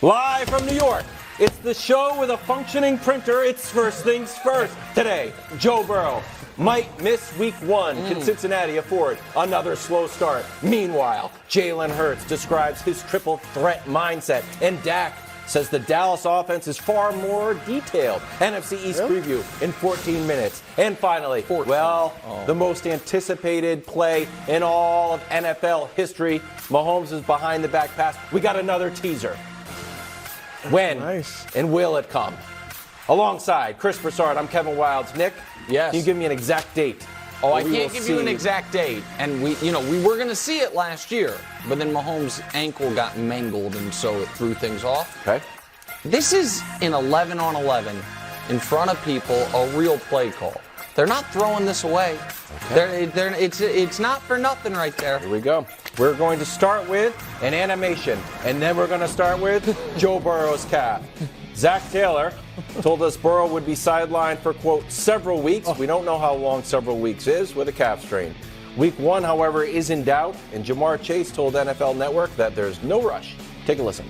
Live from New York, it's the show with a functioning printer. It's first things first. Today, Joe Burrow might miss week one. Can Cincinnati afford another slow start? Meanwhile, Jalen Hurts describes his triple threat mindset. And Dak says the Dallas offense is far more detailed. NFC East preview in 14 minutes. And finally, the most anticipated play in all of NFL history. Mahomes is behind the back pass. We got another teaser. When and will it come? Alongside Chris Broussard, I'm Kevin Wildes. Nick, yes. Can you give me an exact date? Oh, I can't give you an exact date. And we were going to see it last year, but then Mahomes' ankle got mangled, and so it threw things off. Okay. This is an 11-on-11 in front of people, a real play call. They're not throwing this away. Okay. It's not for nothing right there. Here we go. We're going to start with an animation, and then we're going to start with Joe Burrow's calf. Zach Taylor told us Burrow would be sidelined for, quote, several weeks. We don't know how long several weeks is with a calf strain. Week one, however, is in doubt, and Ja'Marr Chase told NFL Network that there's no rush. Take a listen.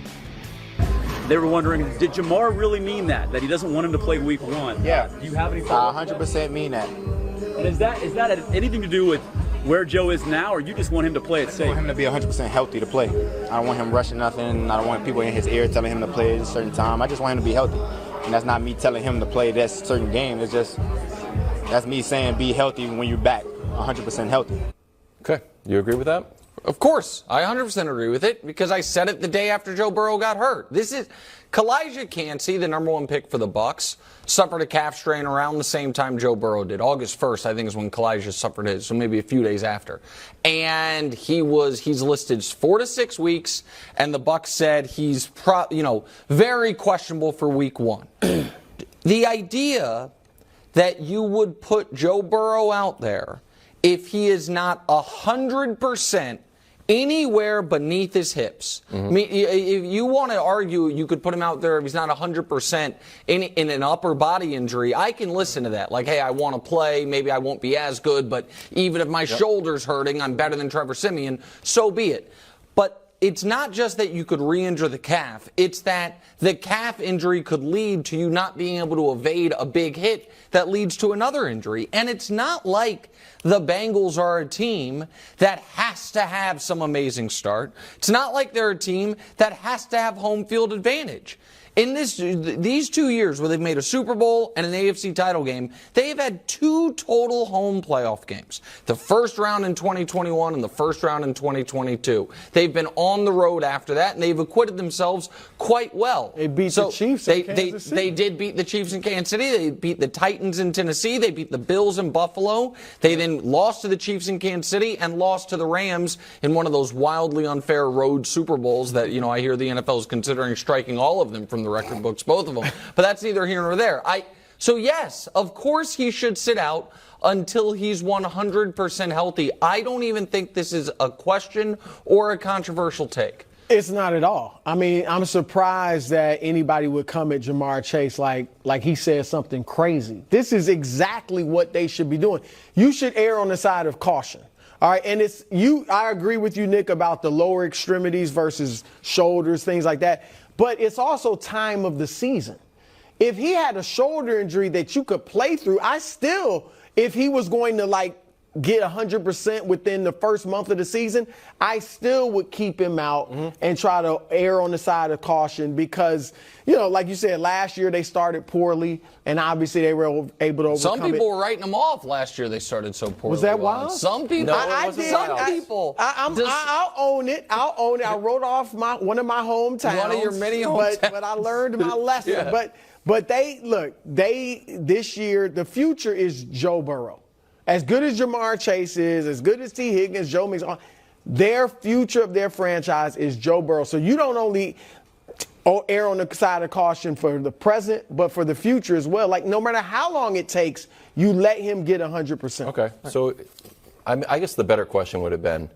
They were wondering, did Ja'Marr really mean that he doesn't want him to play week one? Yeah. Do you have any thoughts? 100% mean that. And is that anything to do with where Joe is now, or you just want him to play it safe? I want him to be 100% healthy to play. I don't want him rushing nothing. I don't want people in his ear telling him to play at a certain time. I just want him to be healthy. And that's not me telling him to play that certain game. It's just, that's me saying be healthy when you're back, 100% healthy. Okay. You agree with that? Of course, I 100% agree with it because I said it the day after Joe Burrow got hurt. This is Kalijah Kancey, the number one pick for the Bucs, suffered a calf strain around the same time Joe Burrow did. August 1st, I think, is when Kalijah suffered his, so maybe a few days after. And he's listed 4 to 6 weeks, and the Bucs said he's very questionable for week one. The idea that you would put Joe Burrow out there if he is not 100% anywhere beneath his hips. I mean, if you want to argue, you could put him out there if he's not 100% in an upper body injury. I can listen to that. Like, hey, I want to play. Maybe I won't be as good, but even if my shoulder's hurting, I'm better than Trevor Siemian. So be it. But it's not just that you could re-injure the calf. It's that the calf injury could lead to you not being able to evade a big hit that leads to another injury. And it's not like the Bengals are a team that has to have some amazing start. It's not like they're a team that has to have home field advantage. In these 2 years where they've made a Super Bowl and an AFC title game, they have had 2 total home playoff games. The first round in 2021 and the first round in 2022. They've been on the road after that, and they've acquitted themselves quite well. They beat the Chiefs in Kansas City. They did beat the Chiefs in Kansas City. They beat the Titans in Tennessee. They beat the Bills in Buffalo. They then lost to the Chiefs in Kansas City and lost to the Rams in one of those wildly unfair road Super Bowls that, I hear the NFL is considering striking all of them from the record books, both of them. But that's neither here nor there. So yes, of course he should sit out until he's 100% healthy. I don't even think this is a question or a controversial take. It's not at all. I mean, I'm surprised that anybody would come at Ja'Marr Chase like he said something crazy. This is exactly what they should be doing. You should err on the side of caution. All right, and I agree with you, Nick, about the lower extremities versus shoulders, things like that. But it's also time of the season. If he had a shoulder injury that you could play through, if he was going to get 100% within the first month of the season, I still would keep him out and try to err on the side of caution because, like you said, last year they started poorly and obviously they were able to overcome it. Some people were writing them off last year they started so poorly. Was that wild? Some people. I'll own it. I wrote off one of my hometowns. One of your many hometowns. But I learned my lesson. Yeah. But this year, the future is Joe Burrow. As good as Ja'Marr Chase is, as good as T. Higgins, Joe Mixon, their future of their franchise is Joe Burrow. So you don't only err on the side of caution for the present, but for the future as well. No matter how long it takes, you let him get 100%. Okay. So I guess the better question would have been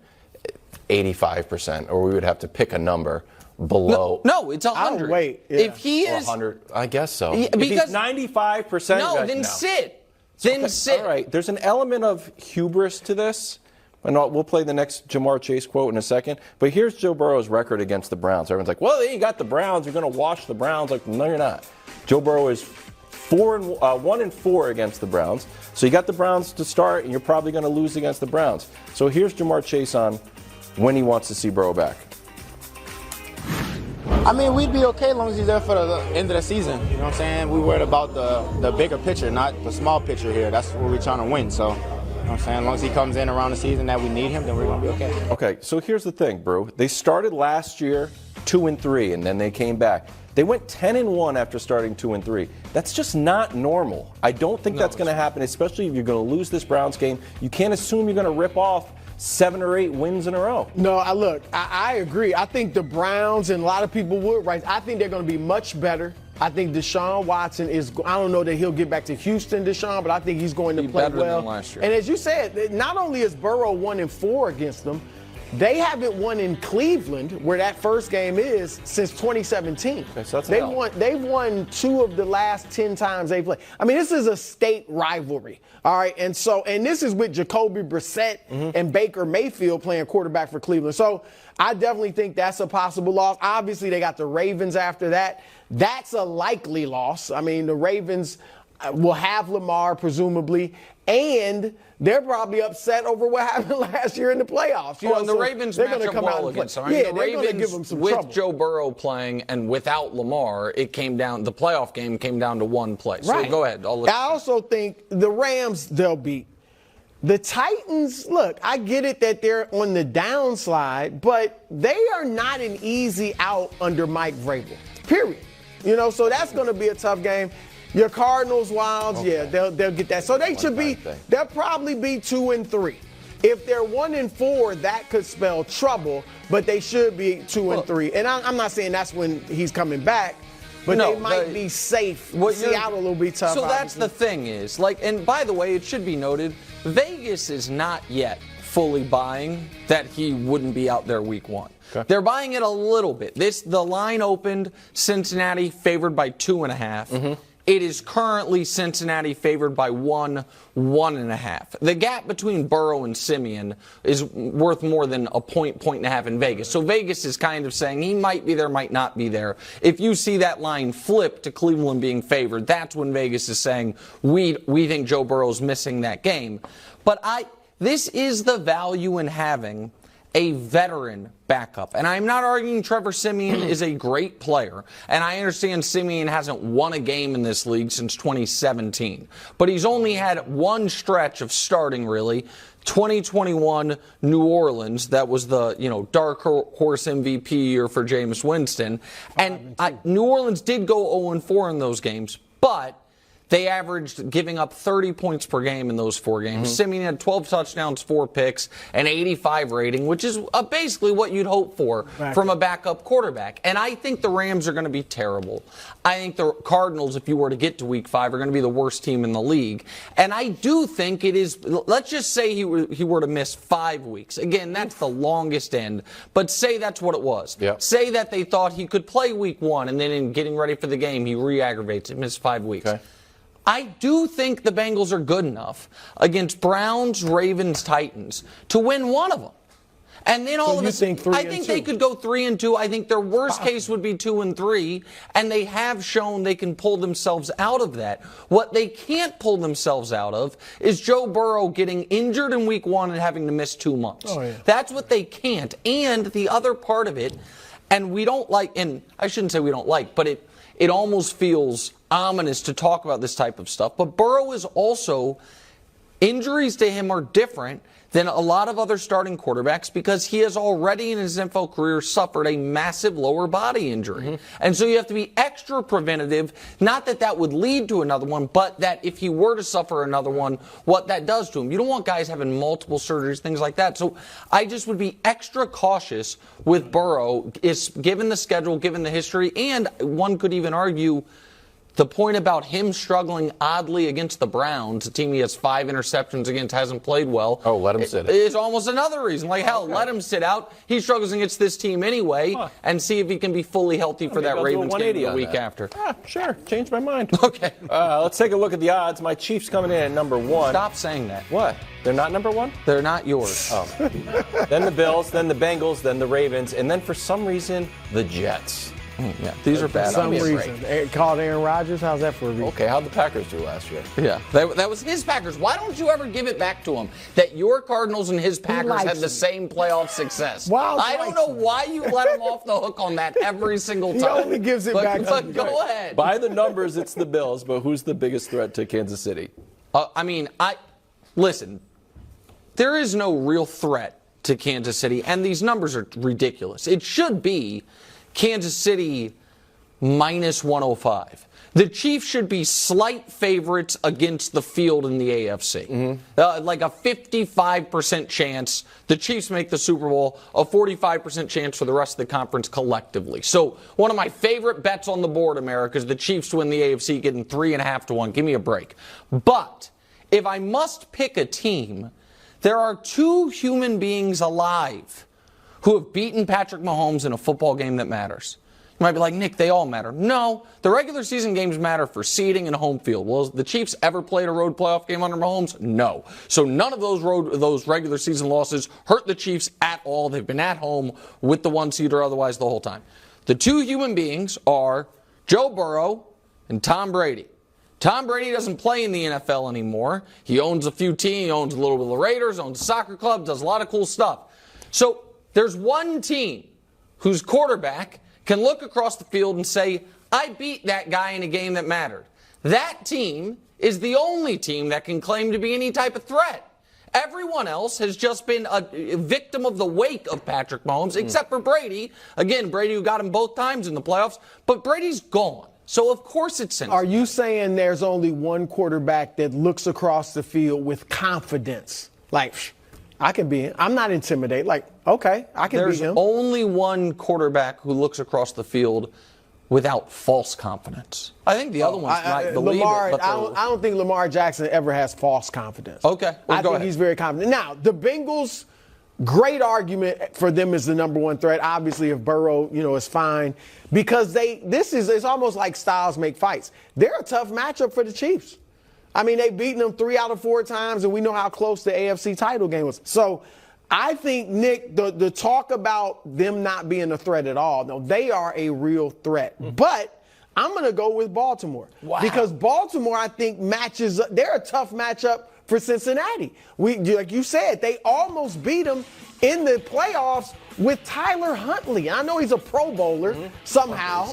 85%, or we would have to pick a number below. No, it's 100. Wait. Yeah. If he is 100, I guess so. Because if he's 95%. No, then sit. Then sit. All right. There's an element of hubris to this And we'll play the next Jamar Chase quote in a second. But here's Joe Burrow's record against the Browns. Everyone's like, well, they ain't got the Browns. You're going to wash the Browns. Like, no, you're not. Joe Burrow is 1-4 against the Browns. So you got the Browns to start, and you're probably going to lose against the Browns. So here's Jamar Chase on when he wants to see Burrow back. I mean, we'd be okay as long as he's there for the end of the season. You know what I'm saying? We worried about the bigger picture, not the small picture here. That's what we're trying to win. So, you know what I'm saying? As long as he comes in around the season that we need him, then we're going to be okay. Okay, so here's the thing, bro. They started last year 2-3, and then they came back. They went 10-1 after starting 2-3. That's just not normal. I don't think that's going to happen, especially if you're going to lose this Browns game. You can't assume you're going to rip off 7 or 8 wins in a row. No, I agree. I think the Browns, and a lot of people would, right? I think they're going to be much better. I think Deshaun Watson I don't know that he'll get back to Houston, Deshaun, but I think he's going to play better well. than last year. And as you said, not only is Burrow 1-4 against them, they haven't won in Cleveland, where that first game is, since 2017. Okay, so that's they've won 2 of the last 10 times they played. I mean, this is a state rivalry. All right, and this is with Jacoby Brissett and Baker Mayfield playing quarterback for Cleveland. So I definitely think that's a possible loss. Obviously, they got the Ravens after that. That's a likely loss. I mean, the Ravens will have Lamar, presumably, and they're probably upset over what happened last year in the playoffs. And the Ravens match up well against them. I mean, the Ravens, give them some with trouble. Joe Burrow playing and without Lamar, the playoff game came down to one play. So go ahead. I also think the Rams, they'll beat. The Titans, look, I get it that they're on the downslide, but they are not an easy out under Mike Vrabel, period. You know, so that's going to be a tough game. Your Cardinals, Wilds, they'll get that. So they'll probably be 2-3. If they're 1-4, that could spell trouble, but they should be 2-3. And I'm not saying that's when he's coming back, but they might be safe. Seattle will be tough. So that's the thing is, and by the way, it should be noted, Vegas is not yet fully buying that he wouldn't be out there week 1. Okay. They're buying it a little bit. The line opened Cincinnati favored by 2.5. It is currently Cincinnati favored by 1.5. The gap between Burrow and Simeon is worth more than a point and a half in Vegas. So Vegas is kind of saying he might be there, might not be there. If you see that line flip to Cleveland being favored, that's when Vegas is saying we think Joe Burrow's missing that game. But this is the value in having a veteran backup. And I'm not arguing Trevor Siemian is a great player. And I understand Siemian hasn't won a game in this league since 2017. But he's only had one stretch of starting, really. 2021 New Orleans, that was the dark horse MVP year for Jameis Winston. And New Orleans did go 0-4 in those games, but they averaged giving up 30 points per game in those 4 games. Simeon had 12 touchdowns, 4 picks, an 85 rating, which is basically what you'd hope for from a backup quarterback. And I think the Rams are going to be terrible. I think the Cardinals, if you were to get to week 5, are going to be the worst team in the league. And I do think it is, let's just say he were to miss 5 weeks. Again, that's the longest end. But say that's what it was. Yep. Say that they thought he could play week 1, and then in getting ready for the game, he re-aggravates it, missed 5 weeks. Okay. I do think the Bengals are good enough against Browns, Ravens, Titans to win one of them. And then all of a sudden, I think they could go 3-2. I think their worst case would be 2-3, and they have shown they can pull themselves out of that. What they can't pull themselves out of is Joe Burrow getting injured in week 1 and having to miss 2 months. Oh, yeah. That's what they can't. And the other part of it, and we don't like, and I shouldn't say we don't like, but it almost feels ominous to talk about this type of stuff. But Burrow is also, injuries to him are different than a lot of other starting quarterbacks because he has already in his NFL career suffered a massive lower body injury. And so you have to be extra preventative, not that would lead to another one, but that if he were to suffer another one, what that does to him. You don't want guys having multiple surgeries, things like that. So I just would be extra cautious with Burrow, given the schedule, given the history, and one could even argue the point about him struggling oddly against the Browns, a team he has 5 interceptions against, hasn't played well. Oh, let him sit. It's almost another reason. Like, hell, let him sit out. He struggles against this team anyway, and see if he can be fully healthy for that Ravens game the week after. Sure, changed my mind. Okay. Let's take a look at the odds. My Chiefs coming in at number 1. Stop saying that. What? They're not number 1? They're not yours. Oh. Then the Bills, then the Bengals, then the Ravens, and then for some reason, the Jets. Yeah, these are bad. For some reason. Called Aaron Rodgers? How's that for a reason? Okay, how'd the Packers do last year? Yeah, that was his Packers. Why don't you ever give it back to him that your Cardinals and his Packers had the same playoff success? Wow, I don't know why you let him off the hook on that every single time. He only gives it back to him. Go ahead. By the numbers, it's the Bills, but who's the biggest threat to Kansas City? Listen, there is no real threat to Kansas City, and these numbers are ridiculous. It should be Kansas City minus 105. The Chiefs should be slight favorites against the field in the AFC. Like a 55% chance the Chiefs make the Super Bowl, a 45% chance for the rest of the conference collectively. So one of my favorite bets on the board, America, is the Chiefs to win the AFC, getting 3.5 to 1. Give me a break. But if I must pick a team, there are 2 human beings alive who have beaten Patrick Mahomes in a football game that matters. You might be like, Nick, they all matter. No, the regular season games matter for seeding and home field. Well, has the Chiefs ever played a road playoff game under Mahomes? No. So none of those regular season losses hurt the Chiefs at all. They've been at home with the 1 seed or otherwise the whole time. The 2 human beings are Joe Burrow and Tom Brady. Tom Brady doesn't play in the NFL anymore. He owns a few teams. He owns a little bit of the Raiders, owns a soccer club, does a lot of cool stuff. So there's one team whose quarterback can look across the field and say, I beat that guy in a game that mattered. That team is the only team that can claim to be any type of threat. Everyone else has just been a victim of the wake of Patrick Mahomes, except for Brady. Again, Brady who got him both times in the playoffs, but Brady's gone. So, of course, it's sensitive. Are you saying there's only one quarterback that looks across the field with confidence? Like, I can be, I'm not intimidated. Like, okay, I can be him. There's only one quarterback who looks across the field without false confidence. I think the other ones might believe it. But I don't think Lamar Jackson ever has false confidence. Okay, well, I think he's very confident. Now, the Bengals, great argument for them as the number 1 threat. Obviously, if Burrow, is fine. Because it's almost like styles make fights. They're a tough matchup for the Chiefs. I mean, they've beaten them 3 out of 4 times, and we know how close the AFC title game was. So I think, Nick, the talk about them not being a threat at all, no, they are a real threat. But I'm going to go with Baltimore. Wow. Because Baltimore, I think, they're a tough matchup for Cincinnati. Like you said, they almost beat them in the playoffs with Tyler Huntley. I know he's a Pro Bowler somehow.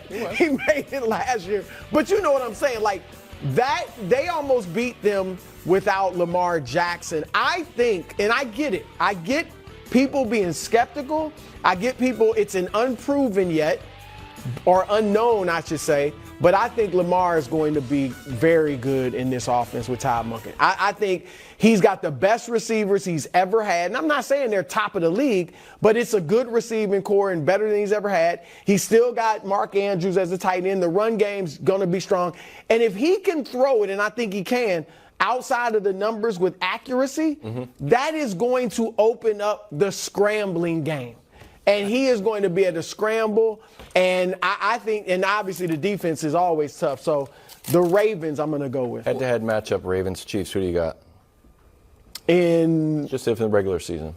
He made it last year. But you know what I'm saying? Like, that they almost beat them without Lamar Jackson. I think, and I get it. I get people being skeptical. I get people, it's an unproven yet, or unknown, I should say. But I think Lamar is going to be very good in this offense with Todd Monken. I think he's got the best receivers he's ever had. And I'm not saying they're top of the league, but it's a good receiving core and better than he's ever had. He's still got Mark Andrews as a tight end. The run game's going to be strong. And if he can throw it, and I think he can, outside of the numbers with accuracy, that is going to open up the scrambling game. And he is going to be able to scramble. And I think, and obviously the defense is always tough. So the Ravens, I'm going to go with. Head-to-head matchup, Ravens-Chiefs. Who do you got? Just if in the regular season.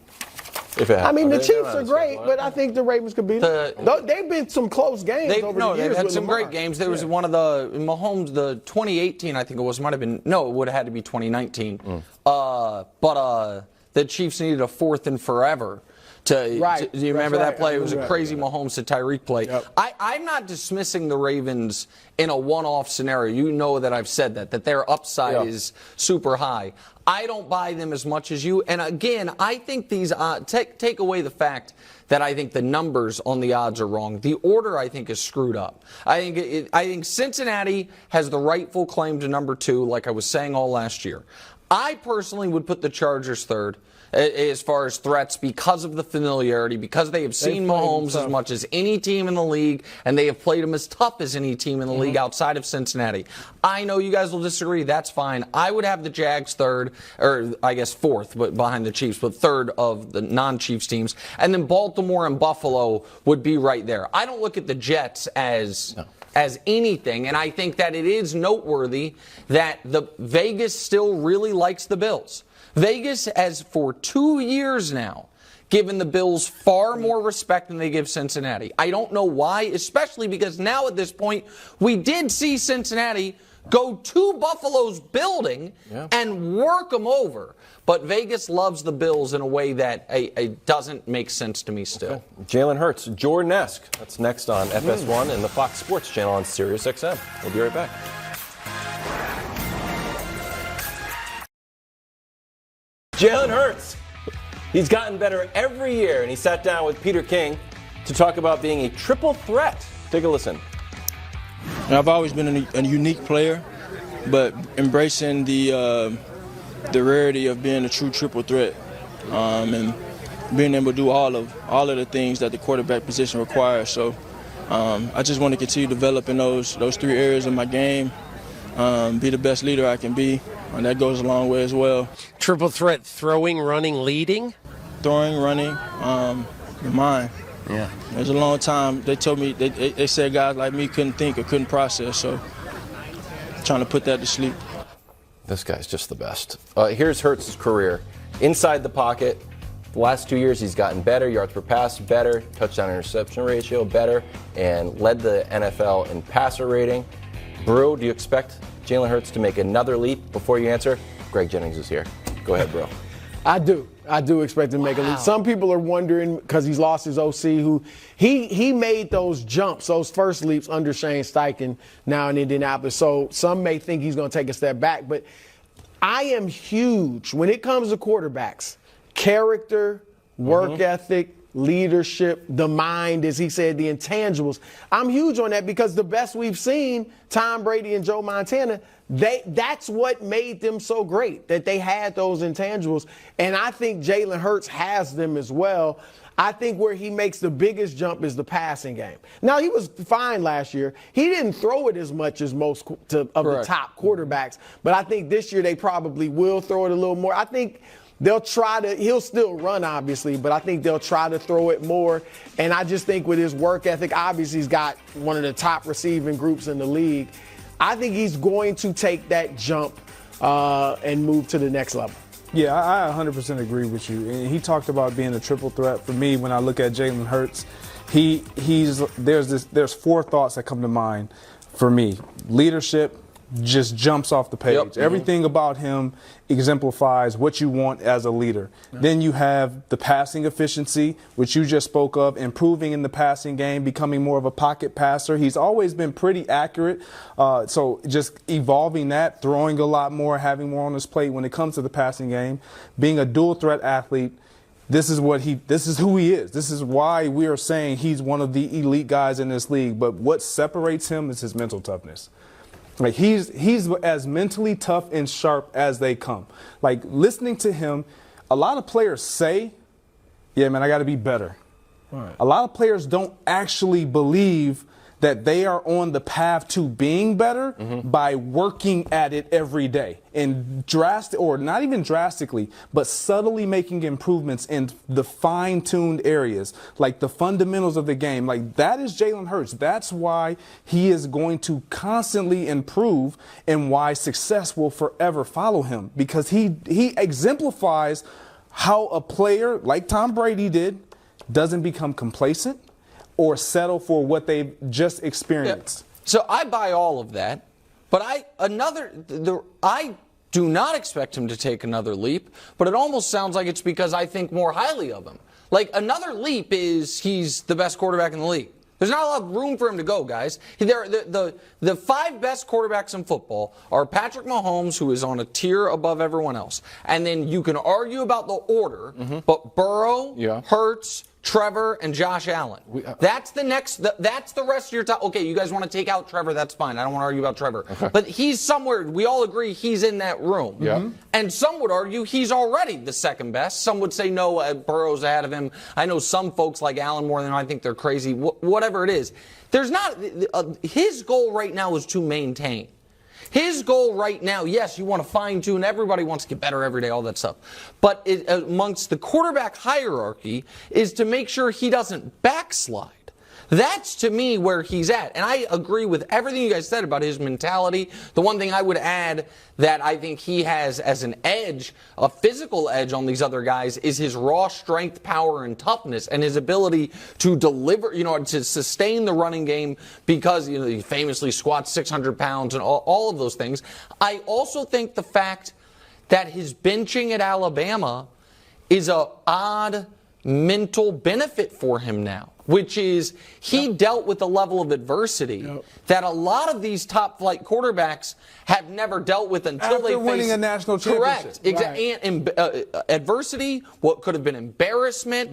If it happens. I mean, the Chiefs are great, but I think the Ravens could beat them. They've been some close games over the years. They've had some great games. There was one of the Mahomes, the 2018, I think it was, might have been, no, it would have had to be 2019. But the Chiefs needed a 4th and forever. Do you remember that play? It was a crazy Mahomes to Tyreek play. Yep. I'm not dismissing the Ravens in a one-off scenario. You know that I've said that their upside is super high. I don't buy them as much as you. And again, I think these take away the fact that I think the numbers on the odds are wrong. The order, I think, is screwed up. I think Cincinnati has the rightful claim to number 2, like I was saying all last year. I personally would put the Chargers 3rd. as far as threats because of the familiarity, because they have seen Mahomes as much as any team in the league, and they have played him as tough as any team in the league outside of Cincinnati. I know you guys will disagree. That's fine. I would have the Jags third, or I guess fourth, but behind the Chiefs, but third of the non-Chiefs teams. And then Baltimore and Buffalo would be right there. I don't look at the Jets as anything, and I think that it is noteworthy that the Vegas still really likes the Bills. Vegas has, for 2 years now, given the Bills far more respect than they give Cincinnati. I don't know why, especially because now at this point, we did see Cincinnati go to Buffalo's building and work them over. But Vegas loves the Bills in a way that it doesn't make sense to me still. Okay. Jalen Hurts, Jordan-esque. That's next on FS1 and the Fox Sports channel on Sirius XM. We'll be right back. Jalen Hurts. He's gotten better every year, and he sat down with Peter King to talk about being a triple threat. Take a listen. I've always been a unique player, but embracing the rarity of being a true triple threat, and being able to do all of the things that the quarterback position requires. So I just want to continue developing those 3 areas of my game, be the best leader I can be, and that goes a long way as well. Triple threat: throwing, running, leading. Throwing, running, mine. Yeah. There's a long time they told me they said guys like me couldn't think or couldn't process. So trying to put that to sleep. This guy's just the best. Here's Hurts' career. Inside the pocket, the last 2 years he's gotten better, yards per pass better, touchdown interception ratio better, and led the NFL in passer rating. Bro, do you expect Jalen Hurts to make another leap? Before you answer, Greg Jennings is here. Go ahead, bro. I do expect him to make a leap. Some people are wondering because he's lost his OC, who he made those jumps, those first leaps under Shane Steichen now in Indianapolis. So some may think he's going to take a step back, but I am huge when it comes to quarterbacks. Character, work ethic, leadership, the mind, as he said, the intangibles. I'm huge on that because the best we've seen, Tom Brady and Joe Montana, that's what made them so great, that they had those intangibles. And I think Jalen Hurts has them as well. I think where he makes the biggest jump is the passing game. Now, he was fine last year. He didn't throw it as much as most of the top quarterbacks. But I think this year they probably will throw it a little more. I think they'll try to – he'll still run, obviously, but I think they'll try to throw it more. And I just think with his work ethic, obviously he's got one of the top receiving groups in the league. I think he's going to take that jump and move to the next level. Yeah, I 100% agree with you. And he talked about being a triple threat. For me, when I look at Jalen Hurts, there's 4 thoughts that come to mind for me. Leadership just jumps off the page. Yep. Everything about him exemplifies what you want as a leader. Then you have the passing efficiency, which you just spoke of, improving in the passing game, becoming more of a pocket passer. He's always been pretty accurate. So just evolving that, throwing a lot more, having more on his plate when it comes to the passing game, being a dual threat athlete. This is who he is. This is why we are saying he's one of the elite guys in this league. But what separates him is his mental toughness. Like he's as mentally tough and sharp as they come. Like listening to him, a lot of players say, yeah, man, I got to be better. Right. A lot of players don't actually believe that they are on the path to being better by working at it every day and not even drastically, but subtly making improvements in the fine-tuned areas, like the fundamentals of the game. Like that is Jalen Hurts. That's why he is going to constantly improve and why success will forever follow him, because he exemplifies how a player like Tom Brady did doesn't become complacent or settle for what they've just experienced. Yeah. So I buy all of that, but I do not expect him to take another leap, but it almost sounds like it's because I think more highly of him. Like another leap is he's the best quarterback in the league. There's not a lot of room for him to go, guys. The 5 best quarterbacks in football are Patrick Mahomes, who is on a tier above everyone else. And then you can argue about the order, but Burrow, Hurts, Trevor, and Josh Allen. That's the next. That's the rest of your top. Okay, you guys want to take out Trevor? That's fine. I don't want to argue about Trevor. Okay. But he's somewhere. We all agree he's in that room. Yeah. And some would argue he's already the second best. Some would say no, Burrow's ahead of him. I know some folks like Allen more than I think they're crazy. Whatever it is, there's not. His goal right now is to maintain. His goal right now, yes, you want to fine-tune. Everybody wants to get better every day, all that stuff. But amongst the quarterback hierarchy is to make sure he doesn't backslide. That's, to me, where he's at. And I agree with everything you guys said about his mentality. The one thing I would add that I think he has as an edge, a physical edge on these other guys, is his raw strength, power, and toughness, and his ability to deliver, to sustain the running game because, he famously squats 600 pounds and all of those things. I also think the fact that his benching at Alabama is a odd mental benefit for him now, which is he dealt with a level of adversity that a lot of these top flight quarterbacks have never dealt with until they winning a national championship. Correct. Exactly. And adversity, what could have been embarrassment,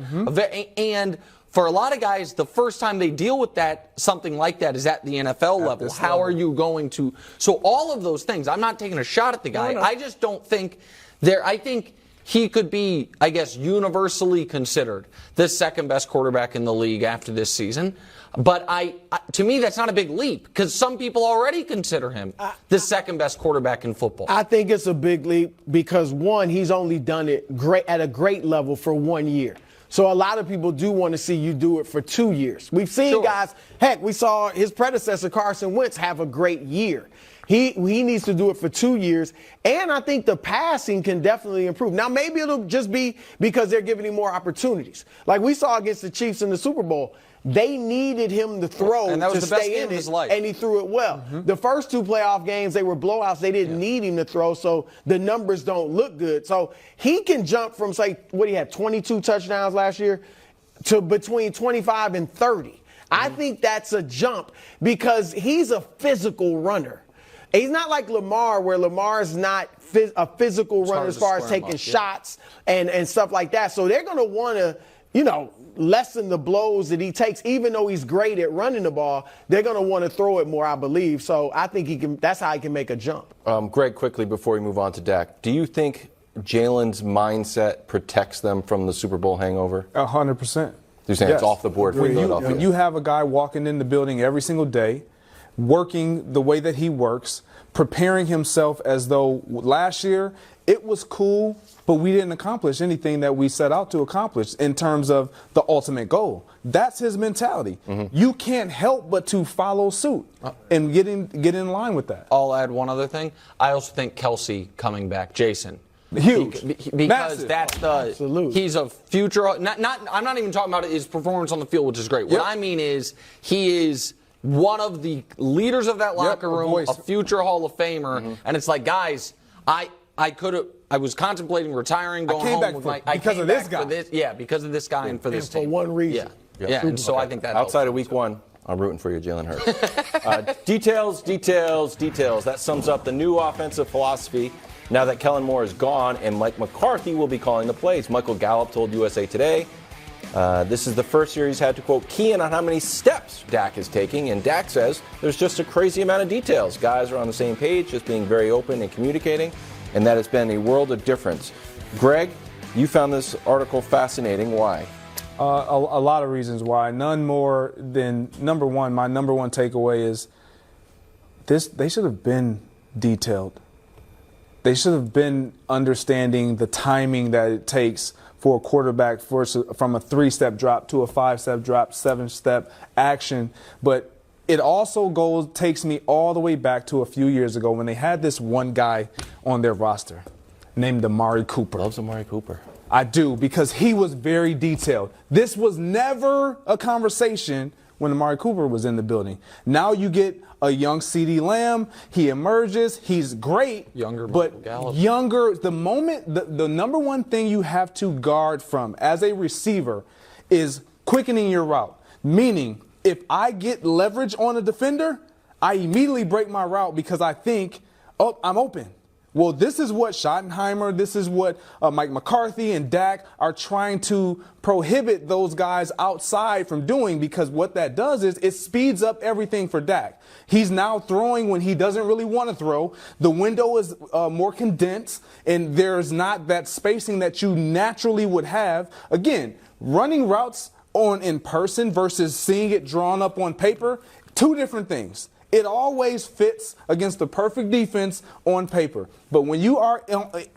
and for a lot of guys, the first time they deal with something like that is at the NFL level. How are you going to? So all of those things. I'm not taking a shot at the guy. No. I just don't think I think he could be, I guess, universally considered the second best quarterback in the league after this season. But to me, that's not a big leap because some people already consider him the second best quarterback in football. I think it's a big leap because, one, he's only done it at a great level for 1 year. So a lot of people do want to see you do it for 2 years. We've seen guys, we saw his predecessor, Carson Wentz, have a great year. He needs to do it for 2 years, and I think the passing can definitely improve. Now, maybe it'll just be because they're giving him more opportunities. Like we saw against the Chiefs in the Super Bowl. They needed him to throw and that was to the best stay game in of it, his life. And he threw it well. The first two playoff games, they were blowouts. They didn't need him to throw, so the numbers don't look good. So he can jump from, say, he had 22 touchdowns last year to between 25 and 30. I think that's a jump because he's a physical runner. He's not like Lamar, where Lamar is not a physical runner as far as taking shots and stuff like that. So they're going to want to, lessen the blows that he takes. Even though he's great at running the ball, they're going to want to throw it more, I believe. So I think that's how he can make a jump. Greg, quickly before we move on to Dak, do you think Jalen's mindset protects them from the Super Bowl hangover? 100%. You're saying it's off the board for Philadelphia? When you have a guy walking in the building every single day, working the way that he works, preparing himself as though last year it was cool, but we didn't accomplish anything that we set out to accomplish in terms of the ultimate goal. That's his mentality. You can't help but to follow suit and get in line with that. I'll add one other thing. I also think Kelsey coming back, Jason. Huge. Because Massive. that's he's a future. I'm not even talking about his performance on the field, which is great. What I mean is he is one of the leaders of that locker room, a future Hall of Famer, and it's like, guys, I was contemplating retiring, going home with because of this guy. Because of this guy and for this team. For one reason. Yeah. And so I think that outside of week one, I'm rooting for you, Jalen Hurts. Details. That sums up the new offensive philosophy now that Kellen Moore is gone and Mike McCarthy will be calling the plays. Michael Gallup told USA Today this is the first year he's had to, quote, key in on how many steps Dak is taking. And Dak says there's just a crazy amount of details. Guys are on the same page, just being very open and communicating, and that has been a world of difference. Greg, you found this article fascinating. Why? A lot of reasons why. None more than, number one, my number one takeaway is they should have been detailed. They should have been understanding the timing that it takes for a quarterback from a 3-step drop to a 5-step drop, 7-step action. But it also takes me all the way back to a few years ago when they had this one guy on their roster named Amari Cooper. Loves Amari Cooper. I do, because he was very detailed. This was never a conversation when Amari Cooper was in the building. Now you get a young CeeDee Lamb. He emerges. He's great. Younger, but younger. The number one thing you have to guard from as a receiver is quickening your route. Meaning, if I get leverage on a defender, I immediately break my route because I think, oh, I'm open. Well, this is what Schottenheimer, this is what Mike McCarthy and Dak are trying to prohibit those guys outside from doing, because what that does is it speeds up everything for Dak. He's now throwing when he doesn't really want to throw. The window is more condensed, and there's not that spacing that you naturally would have. Again, running routes in person versus seeing it drawn up on paper, two different things. It always fits against the perfect defense on paper. But when you are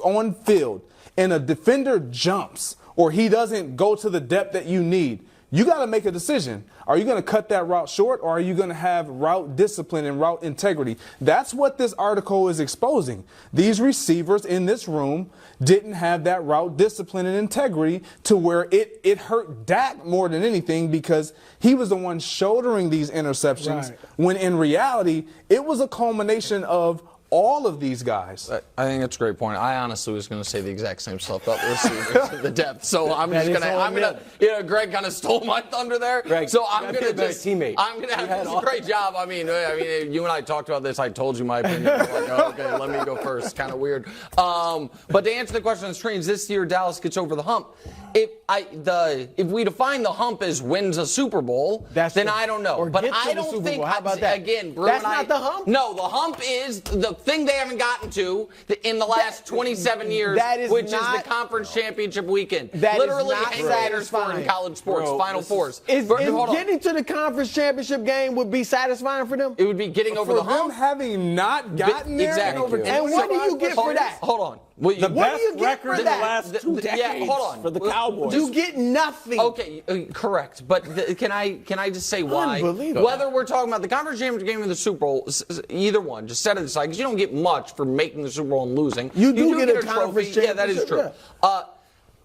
on field and a defender jumps or he doesn't go to the depth that you need, you got to make a decision. Are you going to cut that route short, or are you going to have route discipline and route integrity? That's what this article is exposing. These receivers in this room didn't have that route discipline and integrity to where it hurt Dak more than anything, because he was the one shouldering these interceptions, when in reality it was a culmination of all of these guys. I think that's a great point. I honestly was going to say the exact same stuff about the receivers, the depth. So I'm just going to, Greg kind of stole my thunder there. Greg, so I'm going to just, teammate. I'm going to have a great job. I mean, you and I talked about this. I told you my opinion. You're like, oh, okay, let me go first. Kind of weird. But to answer the question on screens, this year Dallas gets over the hump. If we define the hump as wins a Super Bowl, then I don't know. But I don't think, how about that? Again, Brew that's and not the hump? No, the hump is the thing they haven't gotten to in the last 27 years, which is the conference championship weekend. Literally hanging sport in college sports, Final Fours. Getting to the conference championship game would be satisfying for them? It would be getting over the hump. Having not gotten there. Exactly. And what do you get for that? Hold on. The best record in the last 2 decades for the Cowboys. You get nothing. Okay, correct. But can I just say why? Unbelievable. Whether we're talking about the conference championship game or the Super Bowl, either one, just set it aside, because you don't get much for making the Super Bowl and losing. You do get a trophy. conference championship. Yeah, that is true. Yeah.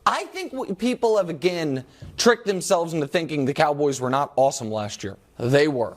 I think people have, again, tricked themselves into thinking the Cowboys were not awesome last year. They were.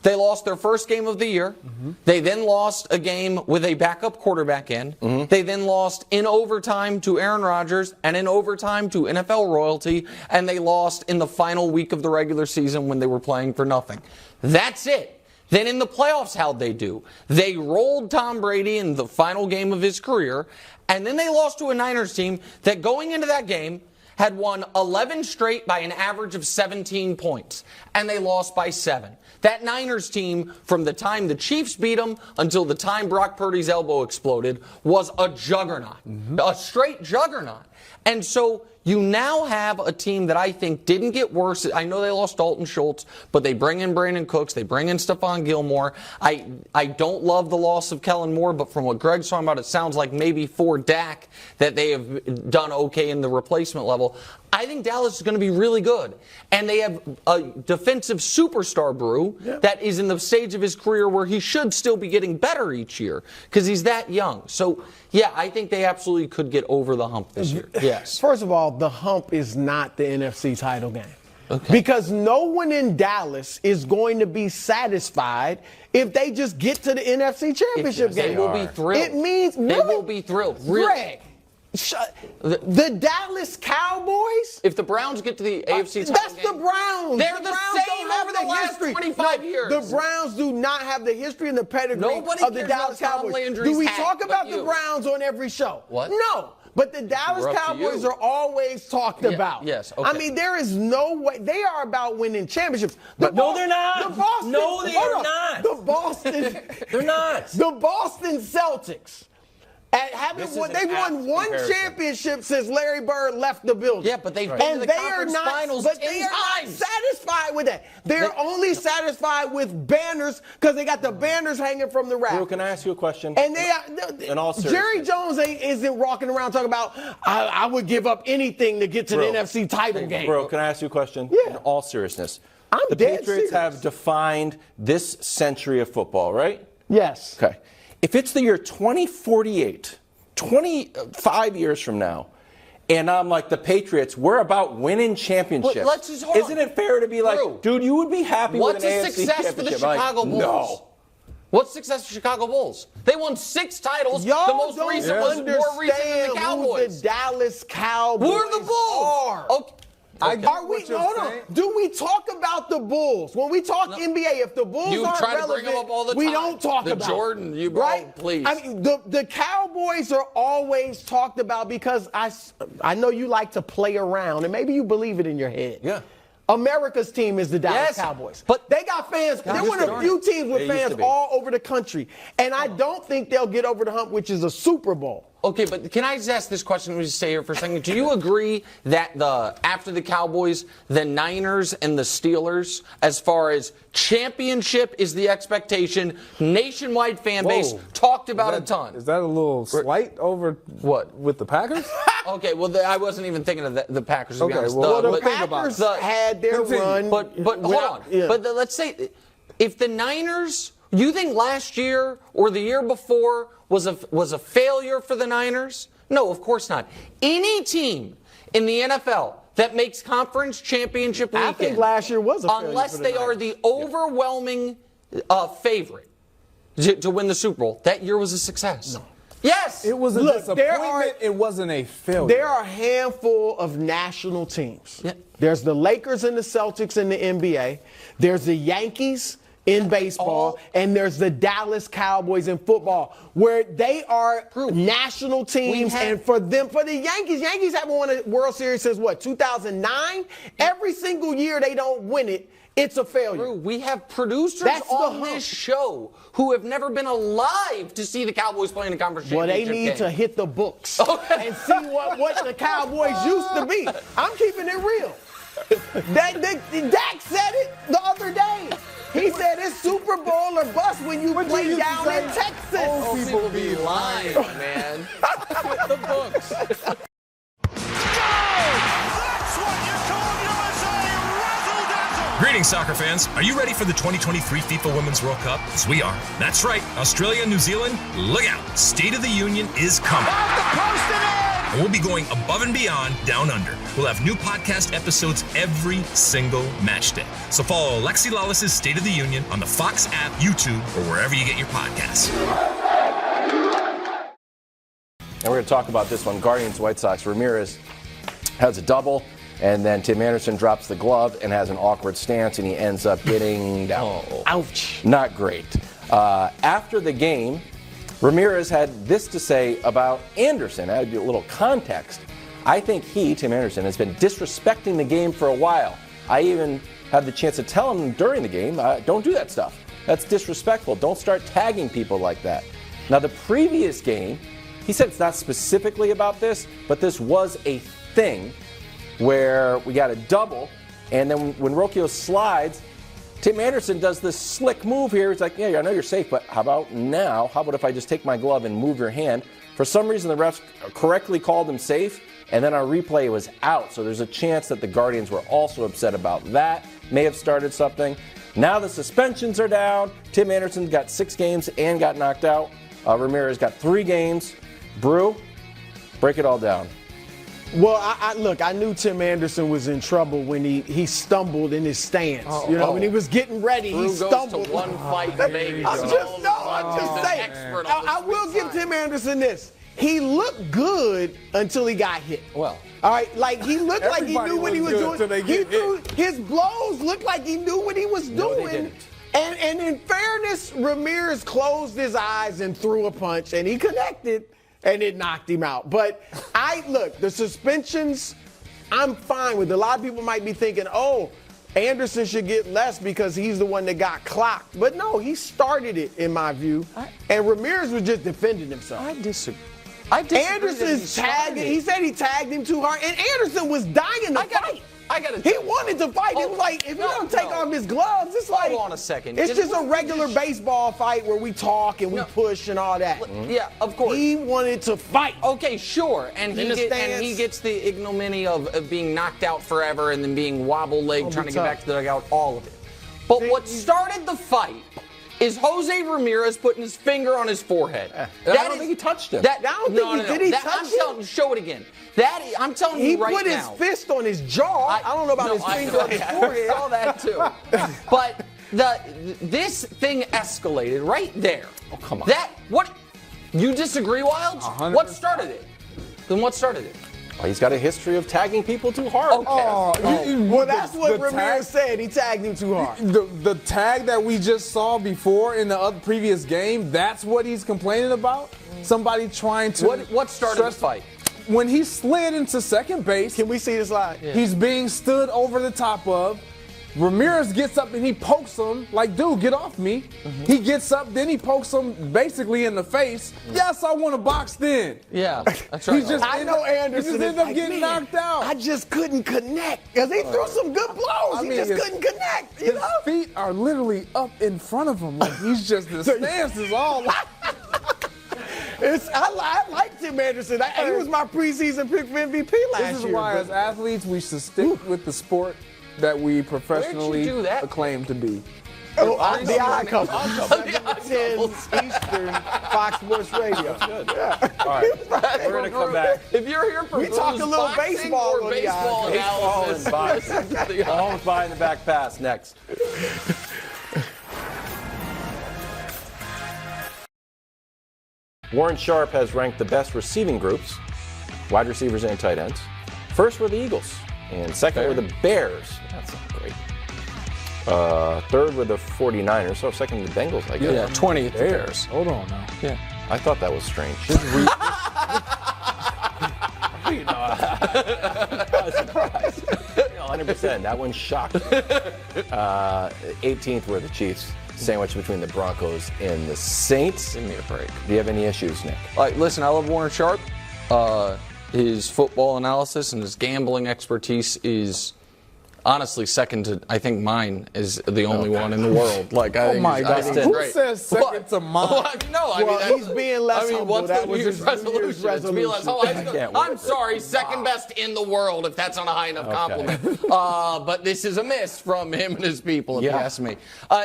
They lost their first game of the year. Mm-hmm. They then lost a game with a backup quarterback in. Mm-hmm. They then lost in overtime to Aaron Rodgers and in overtime to NFL royalty. And they lost in the final week of the regular season when they were playing for nothing. That's it. Then in the playoffs, how'd they do? They rolled Tom Brady in the final game of his career. And then they lost to a Niners team that going into that game had won 11 straight by an average of 17 points. And they lost by 7. That Niners team, from the time the Chiefs beat them until the time Brock Purdy's elbow exploded, was a juggernaut. Mm-hmm. A straight juggernaut. And so you now have a team that I think didn't get worse. I know they lost Dalton Schultz, but they bring in Brandon Cooks. They bring in Stephon Gilmore. I don't love the loss of Kellen Moore, but from what Greg's talking about, it sounds like maybe for Dak that they have done okay in the replacement level. I think Dallas is going to be really good. And they have a defensive superstar, Brew, that is in the stage of his career where he should still be getting better each year because he's that young. So, yeah, I think they absolutely could get over the hump this year. Yes. First of all, the hump is not the NFC title game. Okay. Because no one in Dallas is going to be satisfied if they just get to the NFC championship game. They will be thrilled. It means they will be thrilled. Greg. The Dallas Cowboys? If the Browns get to the AFC title that's game, the Browns. They're the same over the last 25 years. The Browns do not have the history and the pedigree of the Dallas Cowboys. Do we talk about the Browns on every show? What? No. But the Dallas Cowboys are always talked about. Yes. Okay. I mean, there is no way. They are about winning championships. No, they're not. The Boston, no, they are not. The Boston. They're not. The Boston Celtics. They've won one championship since Larry Bird left the building. Yeah, but they've been to the conference finals 10 times. They are not satisfied with that. They're only satisfied with banners because they got the banners hanging from the rafters. Bro, can I ask you a question? And in all seriousness, Jerry Jones isn't walking around talking about, I would give up anything to get to the NFC title game. Bro, can I ask you a question? Yeah. In all seriousness. The Patriots have defined this century of football, right? Yes. Okay. If it's the year 2048, 25 years from now, and I'm like, the Patriots, we're about winning championships. Isn't it fair to be like, dude, you would be happy with an AFC championship? What's the success for the Chicago Bulls? No. What's success for Chicago Bulls? They won 6 titles. Y'all the most recent was more recent than the Cowboys. Who the Dallas Cowboys Who are the Bulls? Okay. I get Are we? what you're Hold on. saying. Do we talk about the Bulls when we talk NBA? If the Bulls You aren't try to relevant, bring them up all the we time. don't talk The about Jordan, you right? please. I mean, the Cowboys are always talked about because I know you like to play around and maybe you believe it in your head. Yeah. America's team is the Dallas Yes, Cowboys. but they got fans. They're one of the few teams with They used fans to be. all over the country. And I don't think they'll get over the hump, which is a Super Bowl. Okay, but can I just ask this question? Let me just stay here for a second. Do you agree that after the Cowboys, the Niners and the Steelers, as far as championship is the expectation, nationwide fan base talked about a ton? Is that a little slight over What? with the Packers? Okay, well, I wasn't even thinking of the Packers, to be Okay, honest. well, The but think about Packers it. had their Continue. run. But hold on. Yeah. But let's say if the Niners, you think last year or the year before was a failure for the Niners? No, of course not. Any team in the NFL that makes conference championship weekend, I think last year was a failure unless for the they are Niners. the overwhelming favorite to win the Super Bowl, that year was a success. No. Yes. It was a Look, disappointment. It wasn't a failure. There are a handful of national teams. Yeah. There's the Lakers and the Celtics in the NBA. There's the Yankees in baseball, and there's the Dallas Cowboys in football, where they are national teams. And for the Yankees haven't won a World Series since what, 2009? Every single year they don't win it, it's a failure. We have producers That's the on hump. this show who have never been alive to see the Cowboys play in a conference Well, they championship need game. to hit the books and see what the Cowboys used to be. I'm keeping it real. Dak said it the other day. He said it's Super Bowl or bust when you play used to down say? in Texas. Old people be lying, man. the books. Greetings, soccer fans. Are you ready for the 2023 FIFA Women's World Cup? As we are. That's right. Australia and New Zealand, look out. State of the Union is coming. And we'll be going above and beyond down under. We'll have new podcast episodes every single match day. So follow Alexi Lawless's State of the Union on the Fox app, YouTube, or wherever you get your podcasts. And we're going to talk about this one. Guardians, White Sox. Ramirez has a double, and then Tim Anderson drops the glove and has an awkward stance, and he ends up getting down. Ouch. Not great. After the game, Ramirez had this to say about Anderson. I had a little context. I think Tim Anderson, has been disrespecting the game for a while. I even had the chance to tell him during the game, don't do that stuff. That's disrespectful. Don't start tagging people like that. Now, the previous game, he said it's not specifically about this, but this was a thing where we got a double, and then when Rocchio slides, Tim Anderson does this slick move here. It's like, yeah, I know you're safe, but how about now? How about if I just take my glove and move your hand? For some reason, the refs correctly called him safe, and then our replay was out. So there's a chance that the Guardians were also upset about that. May have started something. Now the suspensions are down. Tim Anderson got 6 games and got knocked out. Ramirez got 3 games. Brew, break it all down. Well, I knew Tim Anderson was in trouble when he stumbled in his stance. When he was getting ready, he Drew stumbled. goes to one fight in Vegas. I'm just saying. Expert on I will give Tim Anderson this. He looked good until he got hit. Well. All right, like he looked like he Everybody knew what he was looks good doing. until they get His blows looked like he knew what he was doing. And in fairness, Ramirez closed his eyes and threw a punch, and he connected, and it knocked him out. But the suspensions, I'm fine with. A lot of people might be thinking, Anderson should get less because he's the one that got clocked. But no, he started it, in my view. And Ramirez was just defending himself. I disagree. Anderson's tagging. He said he tagged him too hard, and Anderson was dying to fight. He wanted to fight. It was like, if you don't take off his gloves, it's like, hold on a second. It's just a regular baseball fight where we talk and we push and all that. Yeah, of course. He wanted to fight. Okay, sure. And he gets the ignominy of being knocked out forever and then being wobble-legged, trying to get back to the dugout, all of it. But what started the fight is Jose Ramirez putting his finger on his forehead. I don't think he touched him. Did he touch him? Show it again. I'm telling you right now. He put his fist on his jaw. I don't know about his finger on his forehead. I saw that too. But this thing escalated right there. Oh, come on. You disagree, Wilds? 100%. What started it? Then what started it? Well, he's got a history of tagging people too hard. Well, that's what Ramirez said. He tagged him too hard. The tag that we just saw before in the previous game, that's what he's complaining about? Somebody trying to... What started the fight? When he slid into second base... Can we see the slide? Yeah. He's being stood over the top of. Ramirez gets up and he pokes him like, dude, get off me. Mm-hmm. He gets up, then he pokes him basically in the face. Yes, I want to box then. Yeah, that's right. I know Anderson. He just ended up getting knocked out. I just couldn't connect because he threw some good blows. He just couldn't connect. His feet are literally up in front of him. Like he's just, the stance is all I liked Tim Anderson. He was my preseason pick for MVP last year. This is why, as athletes, we should stick with the sport that we professionally acclaim to be. The Odd Couple. 10 Eastern, Fox Sports Radio. That's good. Yeah. All right. We're going to come back. If you're here for we talk a little baseball or baseball analysis. Mahomes buying the back pass next. Warren Sharp has ranked the best receiving groups, wide receivers and tight ends. First were the Eagles, and second were the Bears. That's not great. Third were the 49ers, so second the Bengals, I guess. Yeah, 20th Bears. Hold on now. Yeah. I thought that was strange. I was surprised. 100%. That one shocked me. 18th were the Chiefs. Sandwich between the Broncos and the Saints. Give me a break. Do you have any issues, Nick? Listen, I love Warren Sharp. His football analysis and his gambling expertise is honestly second to, I think mine is the only one in the world. Oh my God. Who says second to mine? He's being less humble. What's the New Year's resolution? It's to be less humble. I'm sorry, second best in the world, if that's not a high enough compliment. But this is a miss from him and his people, if you ask me.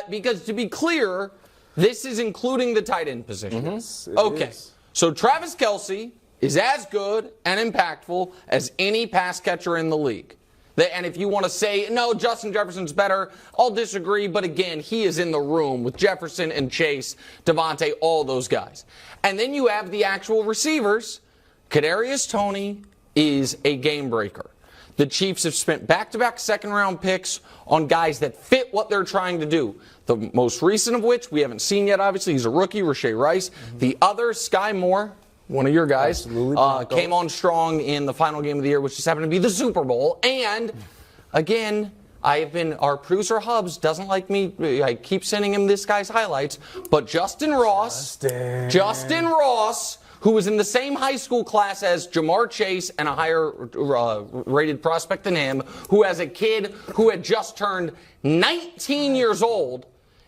Because to be clear, this is including the tight end position. Mm-hmm. So Travis Kelce is as good and impactful as any pass catcher in the league. And if you want to say, no, Justin Jefferson's better, I'll disagree. But again, he is in the room with Jefferson and Chase, Devontae, all those guys. And then you have the actual receivers. Kadarius Toney is a game breaker. The Chiefs have spent back-to-back second-round picks on guys that fit what they're trying to do. The most recent of which we haven't seen yet, obviously. He's a rookie, Rashee Rice. Mm-hmm. The other, Sky Moore, one of your guys, came on strong in the final game of the year, which just happened to be the Super Bowl. And, again, our producer Hubs doesn't like me. I keep sending him this guy's highlights. But Justin Ross, who was in the same high school class as Jamar Chase and a higher rated prospect than him, who as a kid who had just turned 19 years old,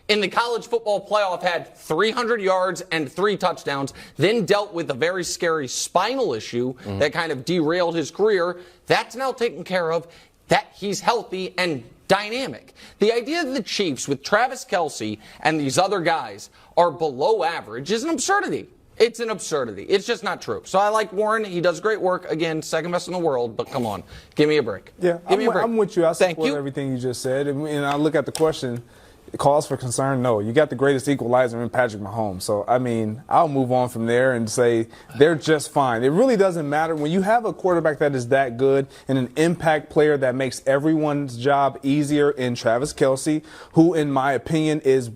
in the college football playoff had 300 yards and 3 touchdowns, then dealt with a very scary spinal issue that kind of derailed his career. That's now taken care of. That he's healthy and dynamic. The idea that the Chiefs with Travis Kelce and these other guys are below average is an absurdity. It's an absurdity. It's just not true. So I like Warren. He does great work. Again, second best in the world, but come on. Give me a break. Yeah, give me a break. I'm with you. I support everything you just said. And I look at the question. Cause for concern? No. You got the greatest equalizer in Patrick Mahomes. So, I'll move on from there and say they're just fine. It really doesn't matter. When you have a quarterback that is that good and an impact player that makes everyone's job easier in Travis Kelce, who, in my opinion, is